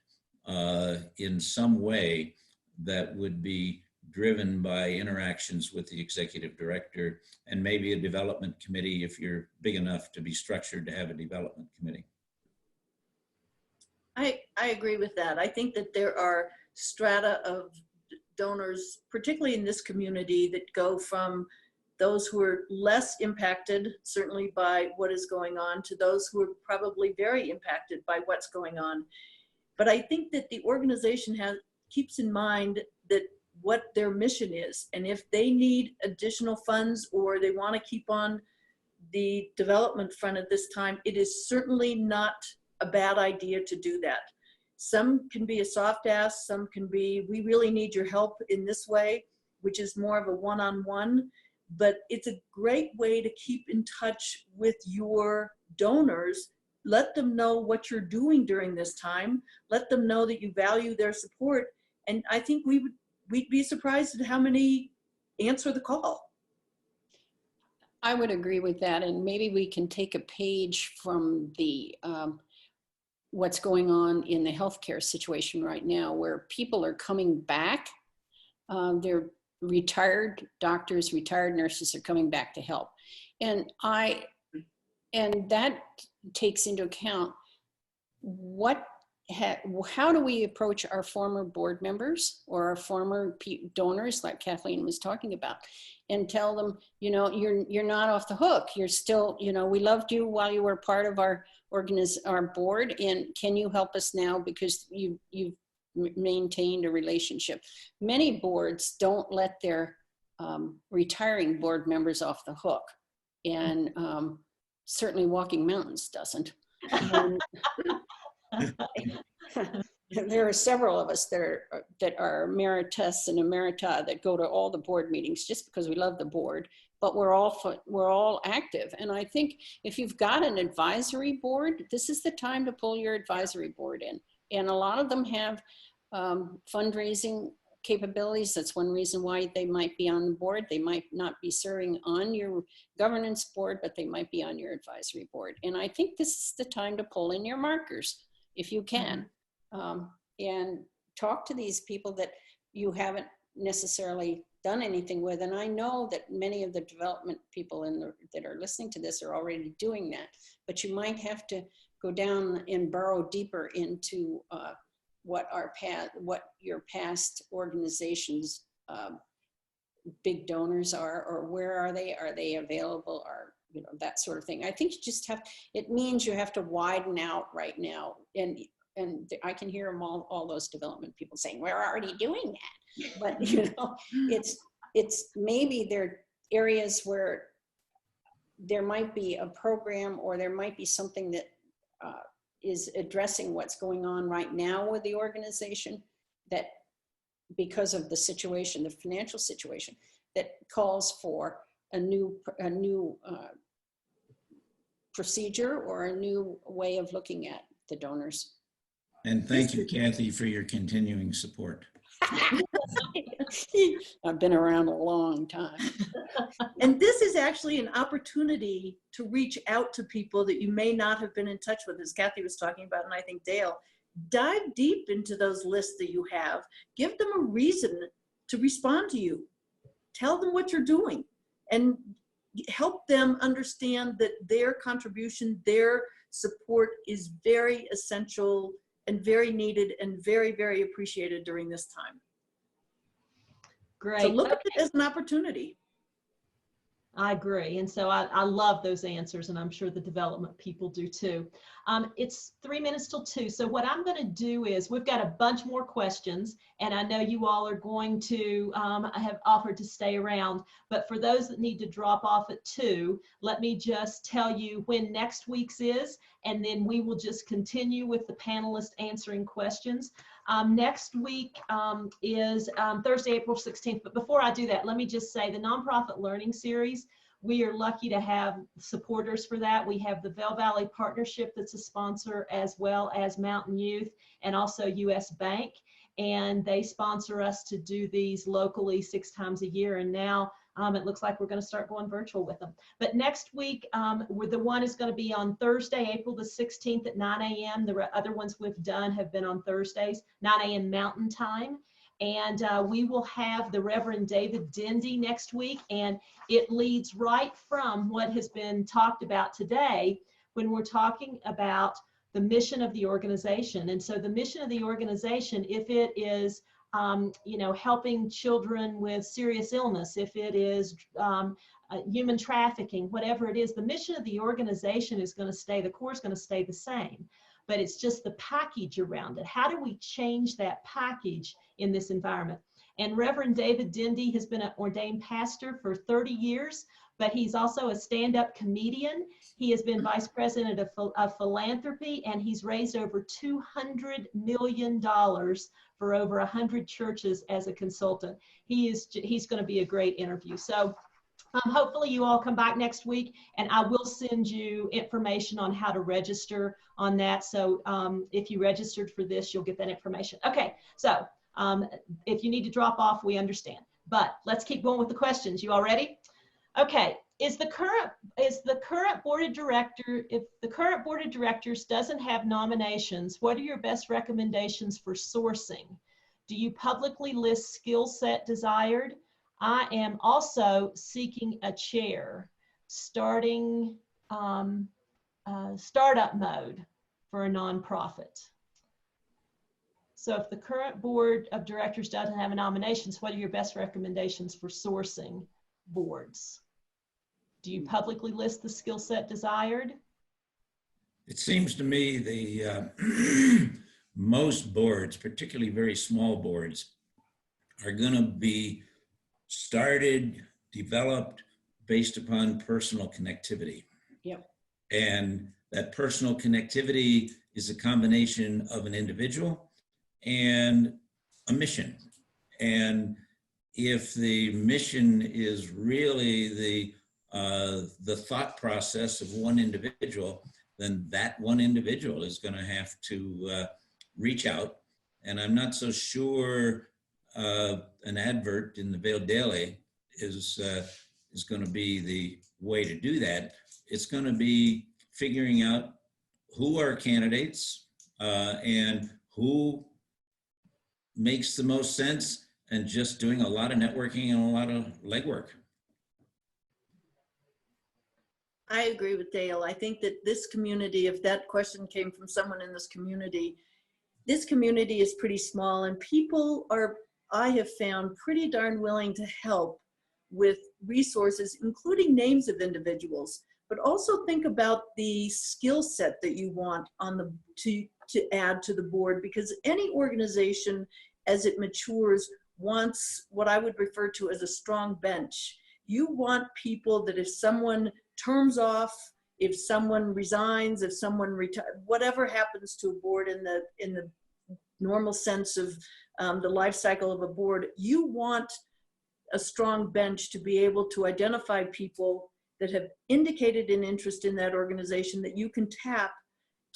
in some way that would be driven by interactions with the executive director, and maybe a development committee if you're big enough to be structured to have a development committee. I agree with that. I think that there are strata of donors, particularly in this community, that go from those who are less impacted, certainly by what is going on, to those who are probably very impacted by what's going on. But I think that the organization keeps in mind that what their mission is, and if they need additional funds or they want to keep on the development front at this time, it is certainly not a bad idea to do that. Some can be a soft ask, some can be, we really need your help in this way, which is more of a one-on-one. but it's a great way to keep in touch with your donors. Let them know what you're doing during this time. Let them know that you value their support. And I think we'd be surprised at how many answer the call. I would agree with that. And maybe we can take a page from the what's going on in the healthcare situation right now, where people are coming back. They're retired doctors, retired nurses are coming back to help. And that takes into account how do we approach our former board members or our former donors, like Kathleen was talking about, and tell them, you know, you're not off the hook. You're still, you know, we loved you while you were part of our board, and can you help us now because you've maintained a relationship. Many boards don't let their retiring board members off the hook, and certainly Walking Mountains doesn't. There are several of us that are emeritus and emerita that go to all the board meetings just because we love the board, but we're all active. And I think if you've got an advisory board, this is the time to pull your advisory board in. And a lot of them have fundraising capabilities. That's one reason why they might be on the board. They might not be serving on your governance board, but they might be on your advisory board. And I think this is the time to pull in your markers if you can, and talk to these people that you haven't necessarily done anything with. And I know that many of the development people that are listening to this are already doing that, but you might have to go down and burrow deeper into what your past organizations big donors are, or where are they available, or you know, that sort of thing. I think you just it means you have to widen out right now, and I can hear them all those development people saying we're already doing that, but you know, it's maybe there are areas where there might be a program, or there might be something that is addressing what's going on right now with the organization, that because of the situation, the financial situation, that calls for a new procedure or a new way of looking at the donors. And thank you, Kathy, for your continuing support. I've been around a long time. And this is actually an opportunity to reach out to people that you may not have been in touch with, as Kathy was talking about, and I think Dale. Dive deep into those lists that you have. Give them a reason to respond to you. Tell them what you're doing, and help them understand that their contribution, their support is very essential and very needed and very, very appreciated during this time. Great. So look at it as an opportunity. I agree. And so I love those answers, and I'm sure the development people do too. It's 3 minutes till 2. So what I'm going to do is, we've got a bunch more questions, and I know you all are going to have offered to stay around, but for those that need to drop off at 2, let me just tell you when next week's is, and then we will just continue with the panelists answering questions. Next week is Thursday, April 16th. But before I do that, let me just say the Nonprofit Learning Series, we are lucky to have supporters for that. We have the Bell Valley Partnership that's a sponsor, as well as Mountain Youth and also US Bank. And they sponsor us to do these locally 6 times a year. And now it looks like we're going to start going virtual with them. But next week, the one is going to be on Thursday, April the 16th at 9 a.m. The other ones we've done have been on Thursdays, 9 a.m. Mountain Time. And we will have the Reverend David Dindy next week. And it leads right from what has been talked about today when we're talking about the mission of the organization. And so the mission of the organization, if it is helping children with serious illness, if it is human trafficking, whatever it is, the mission of the organization is going to stay, the core is going to stay the same, but it's just the package around it. How do we change that package in this environment? And Reverend David Dindy has been an ordained pastor for 30 years, but he's also a stand-up comedian. He has been vice president of philanthropy, and he's raised over $200 million for over 100 churches as a consultant. He's going to be a great interview. So Hopefully you all come back next week, and I will send you information on how to register on that. So if you registered for this, you'll get that information. Okay, so if you need to drop off, we understand. But let's keep going with the questions. You all ready? Okay, if the current board of directors doesn't have nominations, what are your best recommendations for sourcing? Do you publicly list skill set desired? I am also seeking a chair, starting startup mode for a nonprofit. So if the current board of directors doesn't have nominations, what are your best recommendations for sourcing boards? Do you publicly list the skill set desired? It seems to me the most boards, particularly very small boards, are going to be started, developed based upon personal connectivity. Yep. And that personal connectivity is a combination of an individual and a mission. And if the mission is really the thought process of one individual, then that one individual is going to have to reach out. And I'm not so sure an advert in the Vail Daily is going to be the way to do that. It's going to be figuring out who are candidates and who makes the most sense, and just doing a lot of networking and a lot of legwork. I agree with Dale. I think that this community, if that question came from someone in this community is pretty small, and people are, I have found, pretty darn willing to help with resources, including names of individuals, but also think about the skill set that you want on the to add to the board, because any organization as it matures wants what I would refer to as a strong bench. You want people that if someone terms off, if someone resigns, if someone retires, whatever happens to a board in the normal sense of the life cycle of a board, you want a strong bench to be able to identify people that have indicated an interest in that organization that you can tap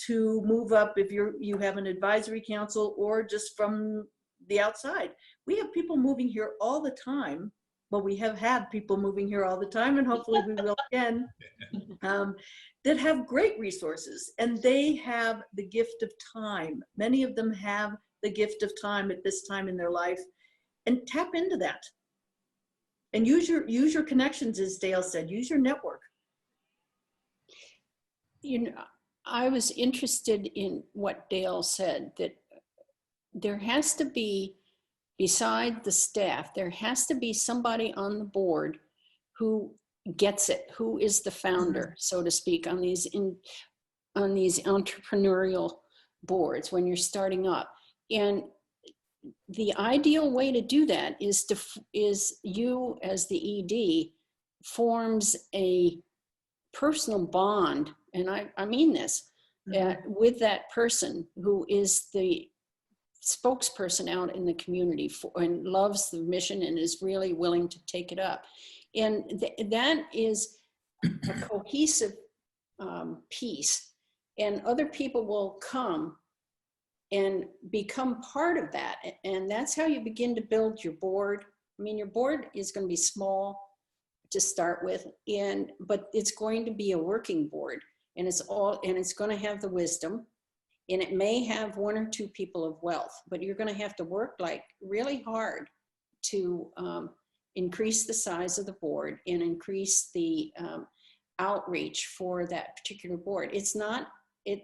to move up if you have an advisory council or just from the outside. We have people moving here all the time. Well, we have had people moving here all the time, and hopefully we will again, that have great resources, and they have the gift of time. Many of them have the gift of time at this time in their life, and tap into that. And use your connections, as Dale said, use your network. You know, I was interested in what Dale said, that there has to be, beside the staff, there has to be somebody on the board who gets it, who is the founder, so to speak, on these entrepreneurial boards when you're starting up. And the ideal way to do that is you as the ED forms a personal bond, and I mean this, with that person who is the spokesperson out in the community and loves the mission and is really willing to take it up. And that is a cohesive piece, and other people will come and become part of that. And that's how you begin to build your board. I mean, your board is going to be small to start with, but it's going to be a working board, and it's going to have the wisdom, and it may have one or two people of wealth, but you're going to have to work like really hard to increase the size of the board and increase the outreach for that particular board. It's not, it's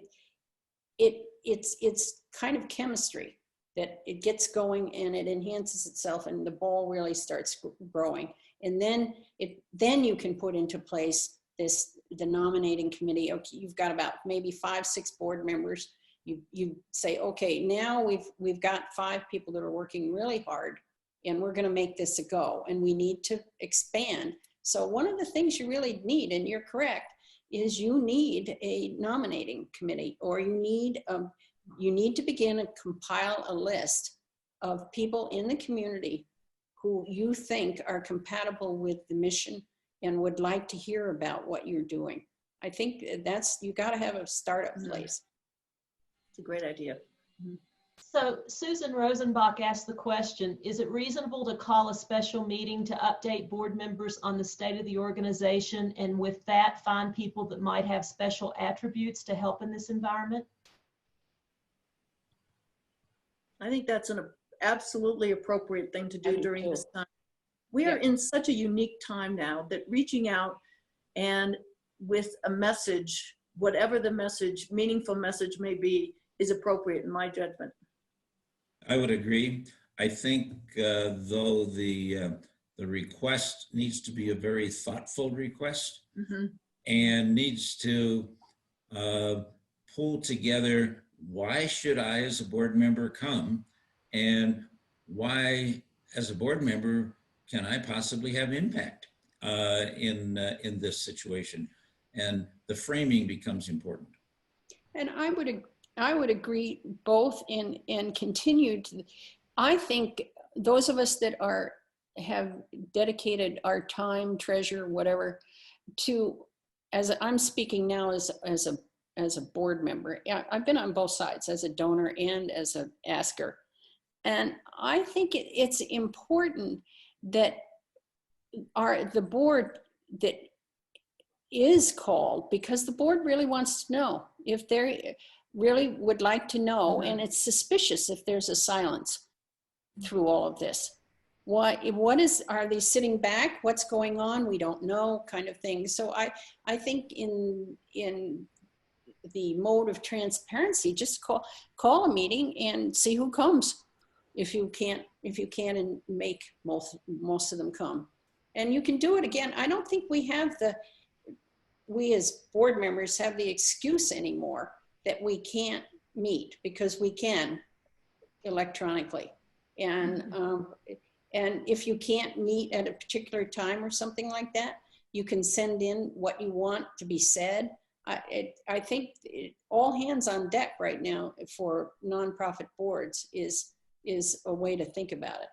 kind of chemistry that it gets going and it enhances itself, and the ball really starts growing. And then you can put into place the nominating committee. Okay, you've got about maybe 5-6 board members. You say, okay, now we've got 5 people that are working really hard, and we're going to make this a go, and we need to expand. So one of the things you really need, and you're correct, is you need a nominating committee, or you need to begin to compile a list of people in the community who you think are compatible with the mission and would like to hear about what you're doing. I think that's, you got to have a startup place. It's a great idea. So Susan Rosenbach asked the question, is it reasonable to call a special meeting to update board members on the state of the organization, and with that find people that might have special attributes to help in this environment? I think that's an absolutely appropriate thing to I do do during too. this time. We are in such a unique time now that reaching out and with a message, whatever the message, meaningful message may be, is appropriate in my judgment. I would agree. I think though the request needs to be a very thoughtful request, and needs to pull together, why should I as a board member come, and why as a board member can I possibly have impact in this situation? And the framing becomes important. And I would agree both in continued. I think those of us that have dedicated our time, treasure, whatever, to, as I'm speaking now as a board member, I've been on both sides, as a donor and as an asker. And I think it's important that the board that is called, because the board really wants to know if they really would like to know, and it's suspicious if there's a silence through all of this. Are they sitting back? What's going on? We don't know, kind of thing. So I think in the mode of transparency, just call a meeting and see who comes. If you can and make most of them come. And you can do it again. I don't think we as board members have the excuse anymore that we can't meet, because we can electronically. And if you can't meet at a particular time or something like that, you can send in what you want to be said. I think all hands on deck right now for nonprofit boards is a way to think about it.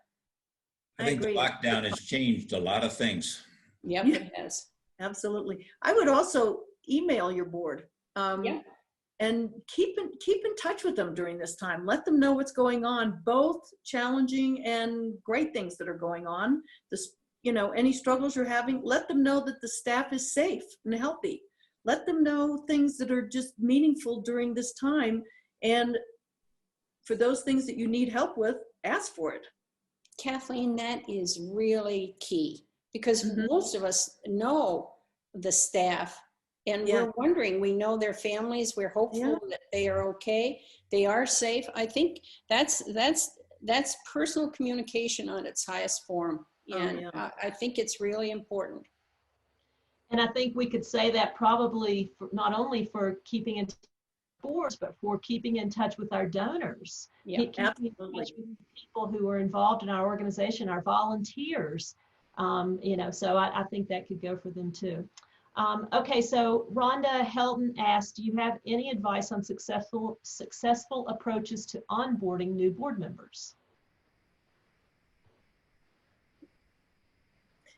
I think the lockdown has changed a lot of things. Yep, it has. Absolutely. I would also email your board and keep in touch with them during this time. Let them know what's going on, both challenging and great things that are going on. Any struggles you're having, let them know that the staff is safe and healthy. Let them know things that are just meaningful during this time. And for those things that you need help with, ask for it. Kathleen, that is really key, because most of us know the staff, and we're wondering, we know their families, we're hopeful that they are okay, they are safe. I think that's personal communication on its highest form. And I think it's really important. And I think we could say that probably not only for keeping in boards, but for keeping in touch with our donors. Keeping in touch with people who are involved in our organization, our volunteers. So I think that could go for them too. Okay, so Rhonda Helton asked, do you have any advice on successful approaches to onboarding new board members?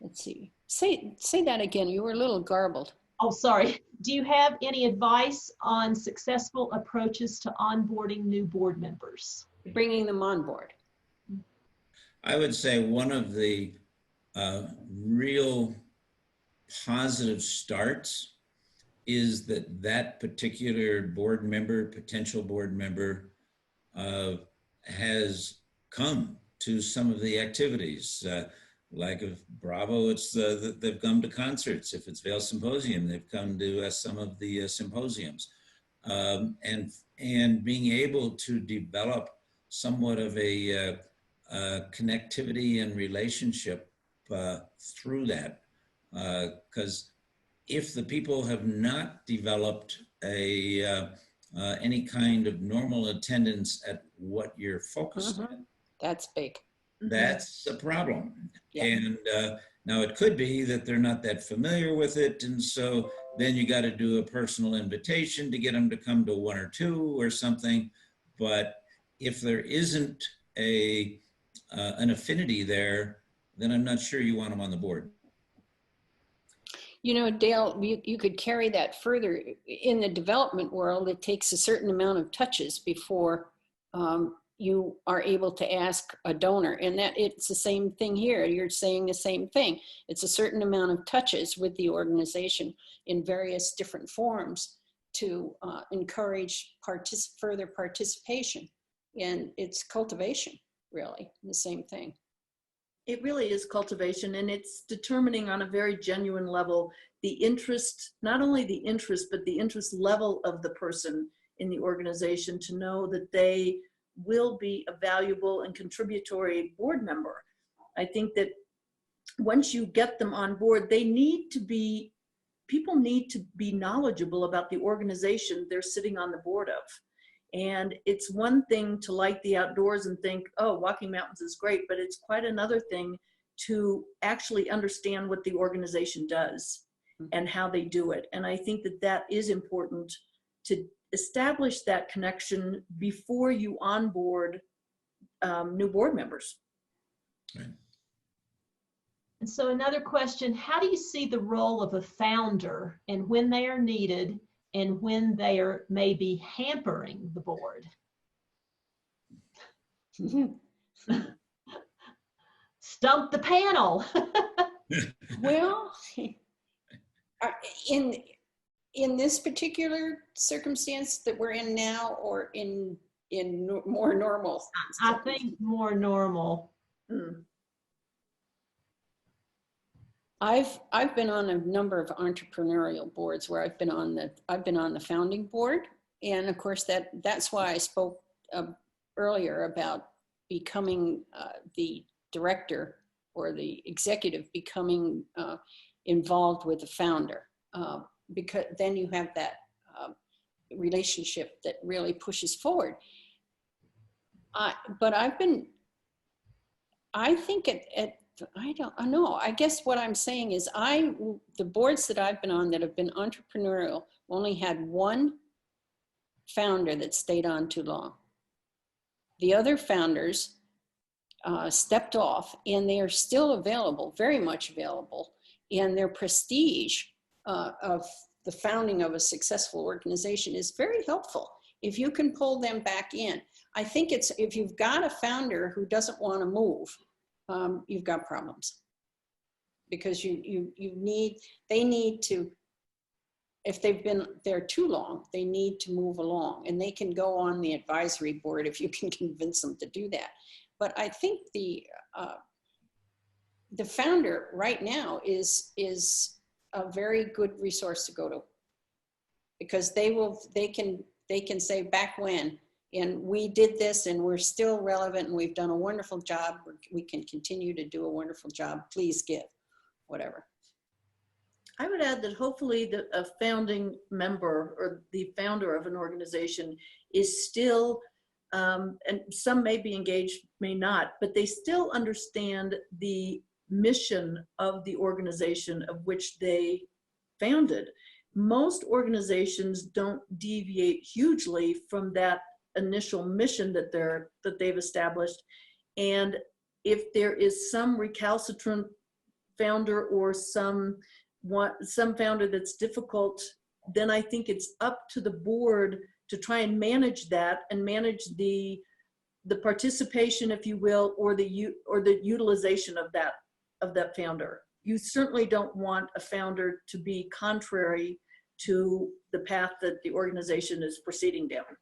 Let's see. Say that again. You were a little garbled. Oh, sorry. Do you have any advice on successful approaches to onboarding new board members? Bringing them on board. I would say one of the real positive starts is that particular board member, potential board member, has come to some of the activities. Like if Bravo, they've come to concerts. If it's Vail Symposium, they've come to some of the symposiums. And being able to develop somewhat of a connectivity and relationship through that. Because if the people have not developed any kind of normal attendance at what you're focused on, that's big. That's a problem. Yeah. And now it could be that they're not that familiar with it. And so then you got to do a personal invitation to get them to come to one or two or something. But if there isn't an affinity there, then I'm not sure you want them on the board. You know, Dale, you could carry that further. In the development world, it takes a certain amount of touches before you are able to ask a donor. And that it's the same thing here. You're saying the same thing. It's a certain amount of touches with the organization in various different forms to encourage further participation. And it's cultivation, really, the same thing. It really is cultivation, and it's determining on a very genuine level the interest, not only the interest, but the interest level of the person in the organization to know that they will be a valuable and contributory board member. I think that once you get them on board, people need to be knowledgeable about the organization they're sitting on the board of. And it's one thing to like the outdoors and think, oh, Walking Mountains is great, but it's quite another thing to actually understand what the organization does and how they do it. And I think that that is important to establish that connection before you onboard new board members. Right. And so another question, how do you see the role of a founder and when they are needed and when they are maybe hampering the board? Stump the panel. Well, in this particular circumstance that we're in now, or in more normal? I think more normal. I've been on a number of entrepreneurial boards where I've been on the founding board, and of course that's why I spoke earlier about becoming the director or the executive, becoming involved with the founder, because then you have that relationship that really pushes forward. But I think I don't know. I guess what I'm saying is the boards that I've been on that have been entrepreneurial only had one founder that stayed on too long. The other founders stepped off, and they are still available, very much available, and their prestige of the founding of a successful organization is very helpful if you can pull them back in. I think if you've got a founder who doesn't want to move, you've got problems, because they need to, if they've been there too long, they need to move along, and they can go on the advisory board if you can convince them to do that. But I think the founder right now is a very good resource to go to, because they can say back when, and we did this and we're still relevant and we've done a wonderful job. We can continue to do a wonderful job. Please give, whatever. I would add that hopefully a founding member or the founder of an organization is still, and some may be engaged, may not, but they still understand the mission of the organization of which they founded. Most organizations don't deviate hugely from that initial mission that they've established. And if there is some recalcitrant founder or some founder that's difficult, then I think it's up to the board to try and manage that and manage the participation, if you will, or the utilization of that founder. You certainly don't want a founder to be contrary to the path that the organization is proceeding down.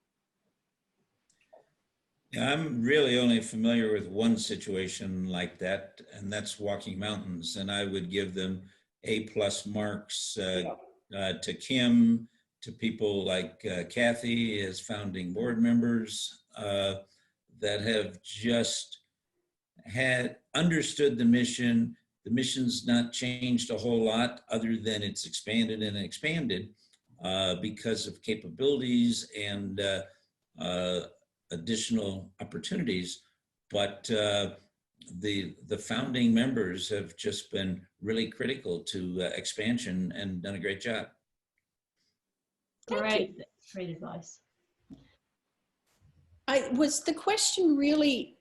Yeah, I'm really only familiar with one situation like that, and that's Walking Mountains. And I would give them A+ marks to Kim, to people like Kathy as founding board members that have just understood the mission. The mission's not changed a whole lot other than it's expanded and expanded because of capabilities and additional opportunities. But the founding members have just been really critical to expansion and done a great job. Great advice. Was the question really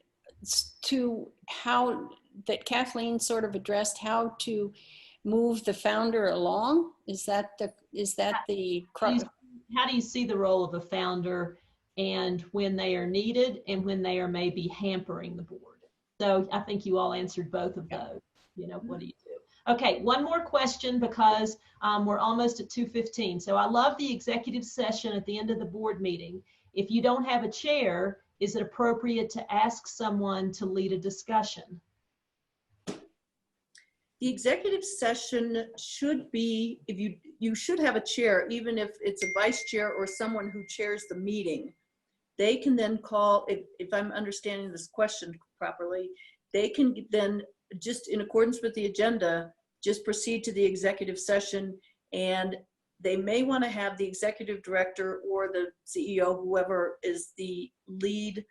to how that Kathleen sort of addressed, how to move the founder along? Is that the How do you see the role of a founder and when they are needed and when they are maybe hampering the board? So I think you all answered both of those. You know, what do you do? Okay, one more question because we're almost at 2:15. So I love the executive session at the end of the board meeting. If you don't have a chair, is it appropriate to ask someone to lead a discussion? The executive session should be, if you should have a chair, even if it's a vice chair or someone who chairs the meeting. They can then call, if I'm understanding this question properly, they can then, just in accordance with the agenda, just proceed to the executive session, and they may want to have the executive director or the CEO, whoever is the lead,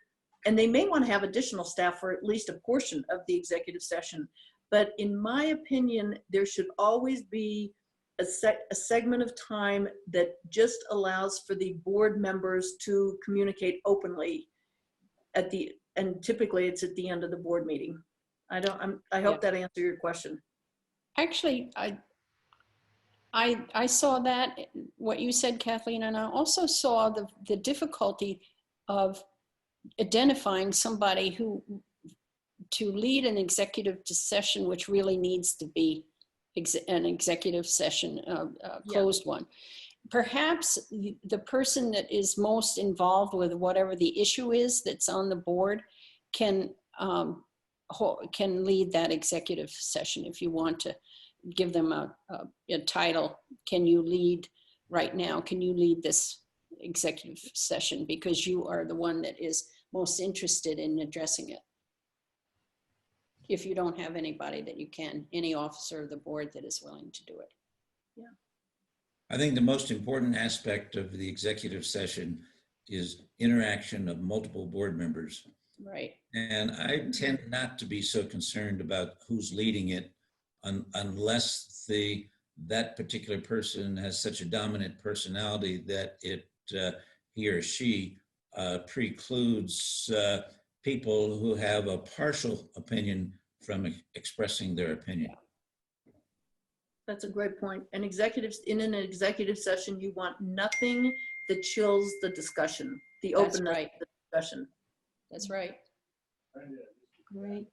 and they may want to have additional staff for at least a portion of the executive session. But in my opinion, there should always be a segment of time that just allows for the board members to communicate openly and typically it's at the end of the board meeting. I hope that answered your question. Actually, I saw that, what you said, Kathleen, and I also saw the difficulty of identifying somebody to lead an executive session, which really needs to be an executive session, closed one. Perhaps the person that is most involved with whatever the issue is that's on the board can lead that executive session. If you want to give them a title, can you lead right now? Can you lead this executive session because you are the one that is most interested in addressing it? If you don't have anybody that you can, any officer of the board that is willing to do it. Yeah. I think the most important aspect of the executive session is interaction of multiple board members. Right. And I tend not to be so concerned about who's leading it unless that particular person has such a dominant personality that he or she precludes people who have a partial opinion from expressing their opinion. That's a great point. In an executive session, you want nothing that chills the discussion, the openness of the discussion. That's right. Great.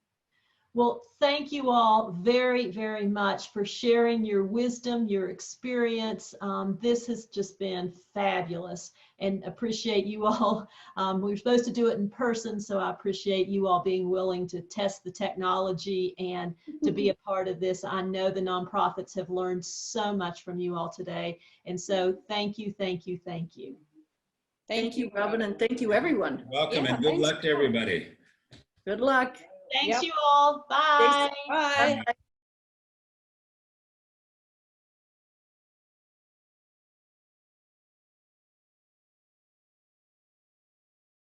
Well, thank you all very, very much for sharing your wisdom, your experience. This has just been fabulous and appreciate you all. We were supposed to do it in person, so I appreciate you all being willing to test the technology and to be a part of this. I know the nonprofits have learned so much from you all today. And so thank you, thank you, thank you. Thank you, Robin, and thank you, everyone. Welcome and good luck to everybody. Good luck. Thanks you all. Bye. Bye. Bye.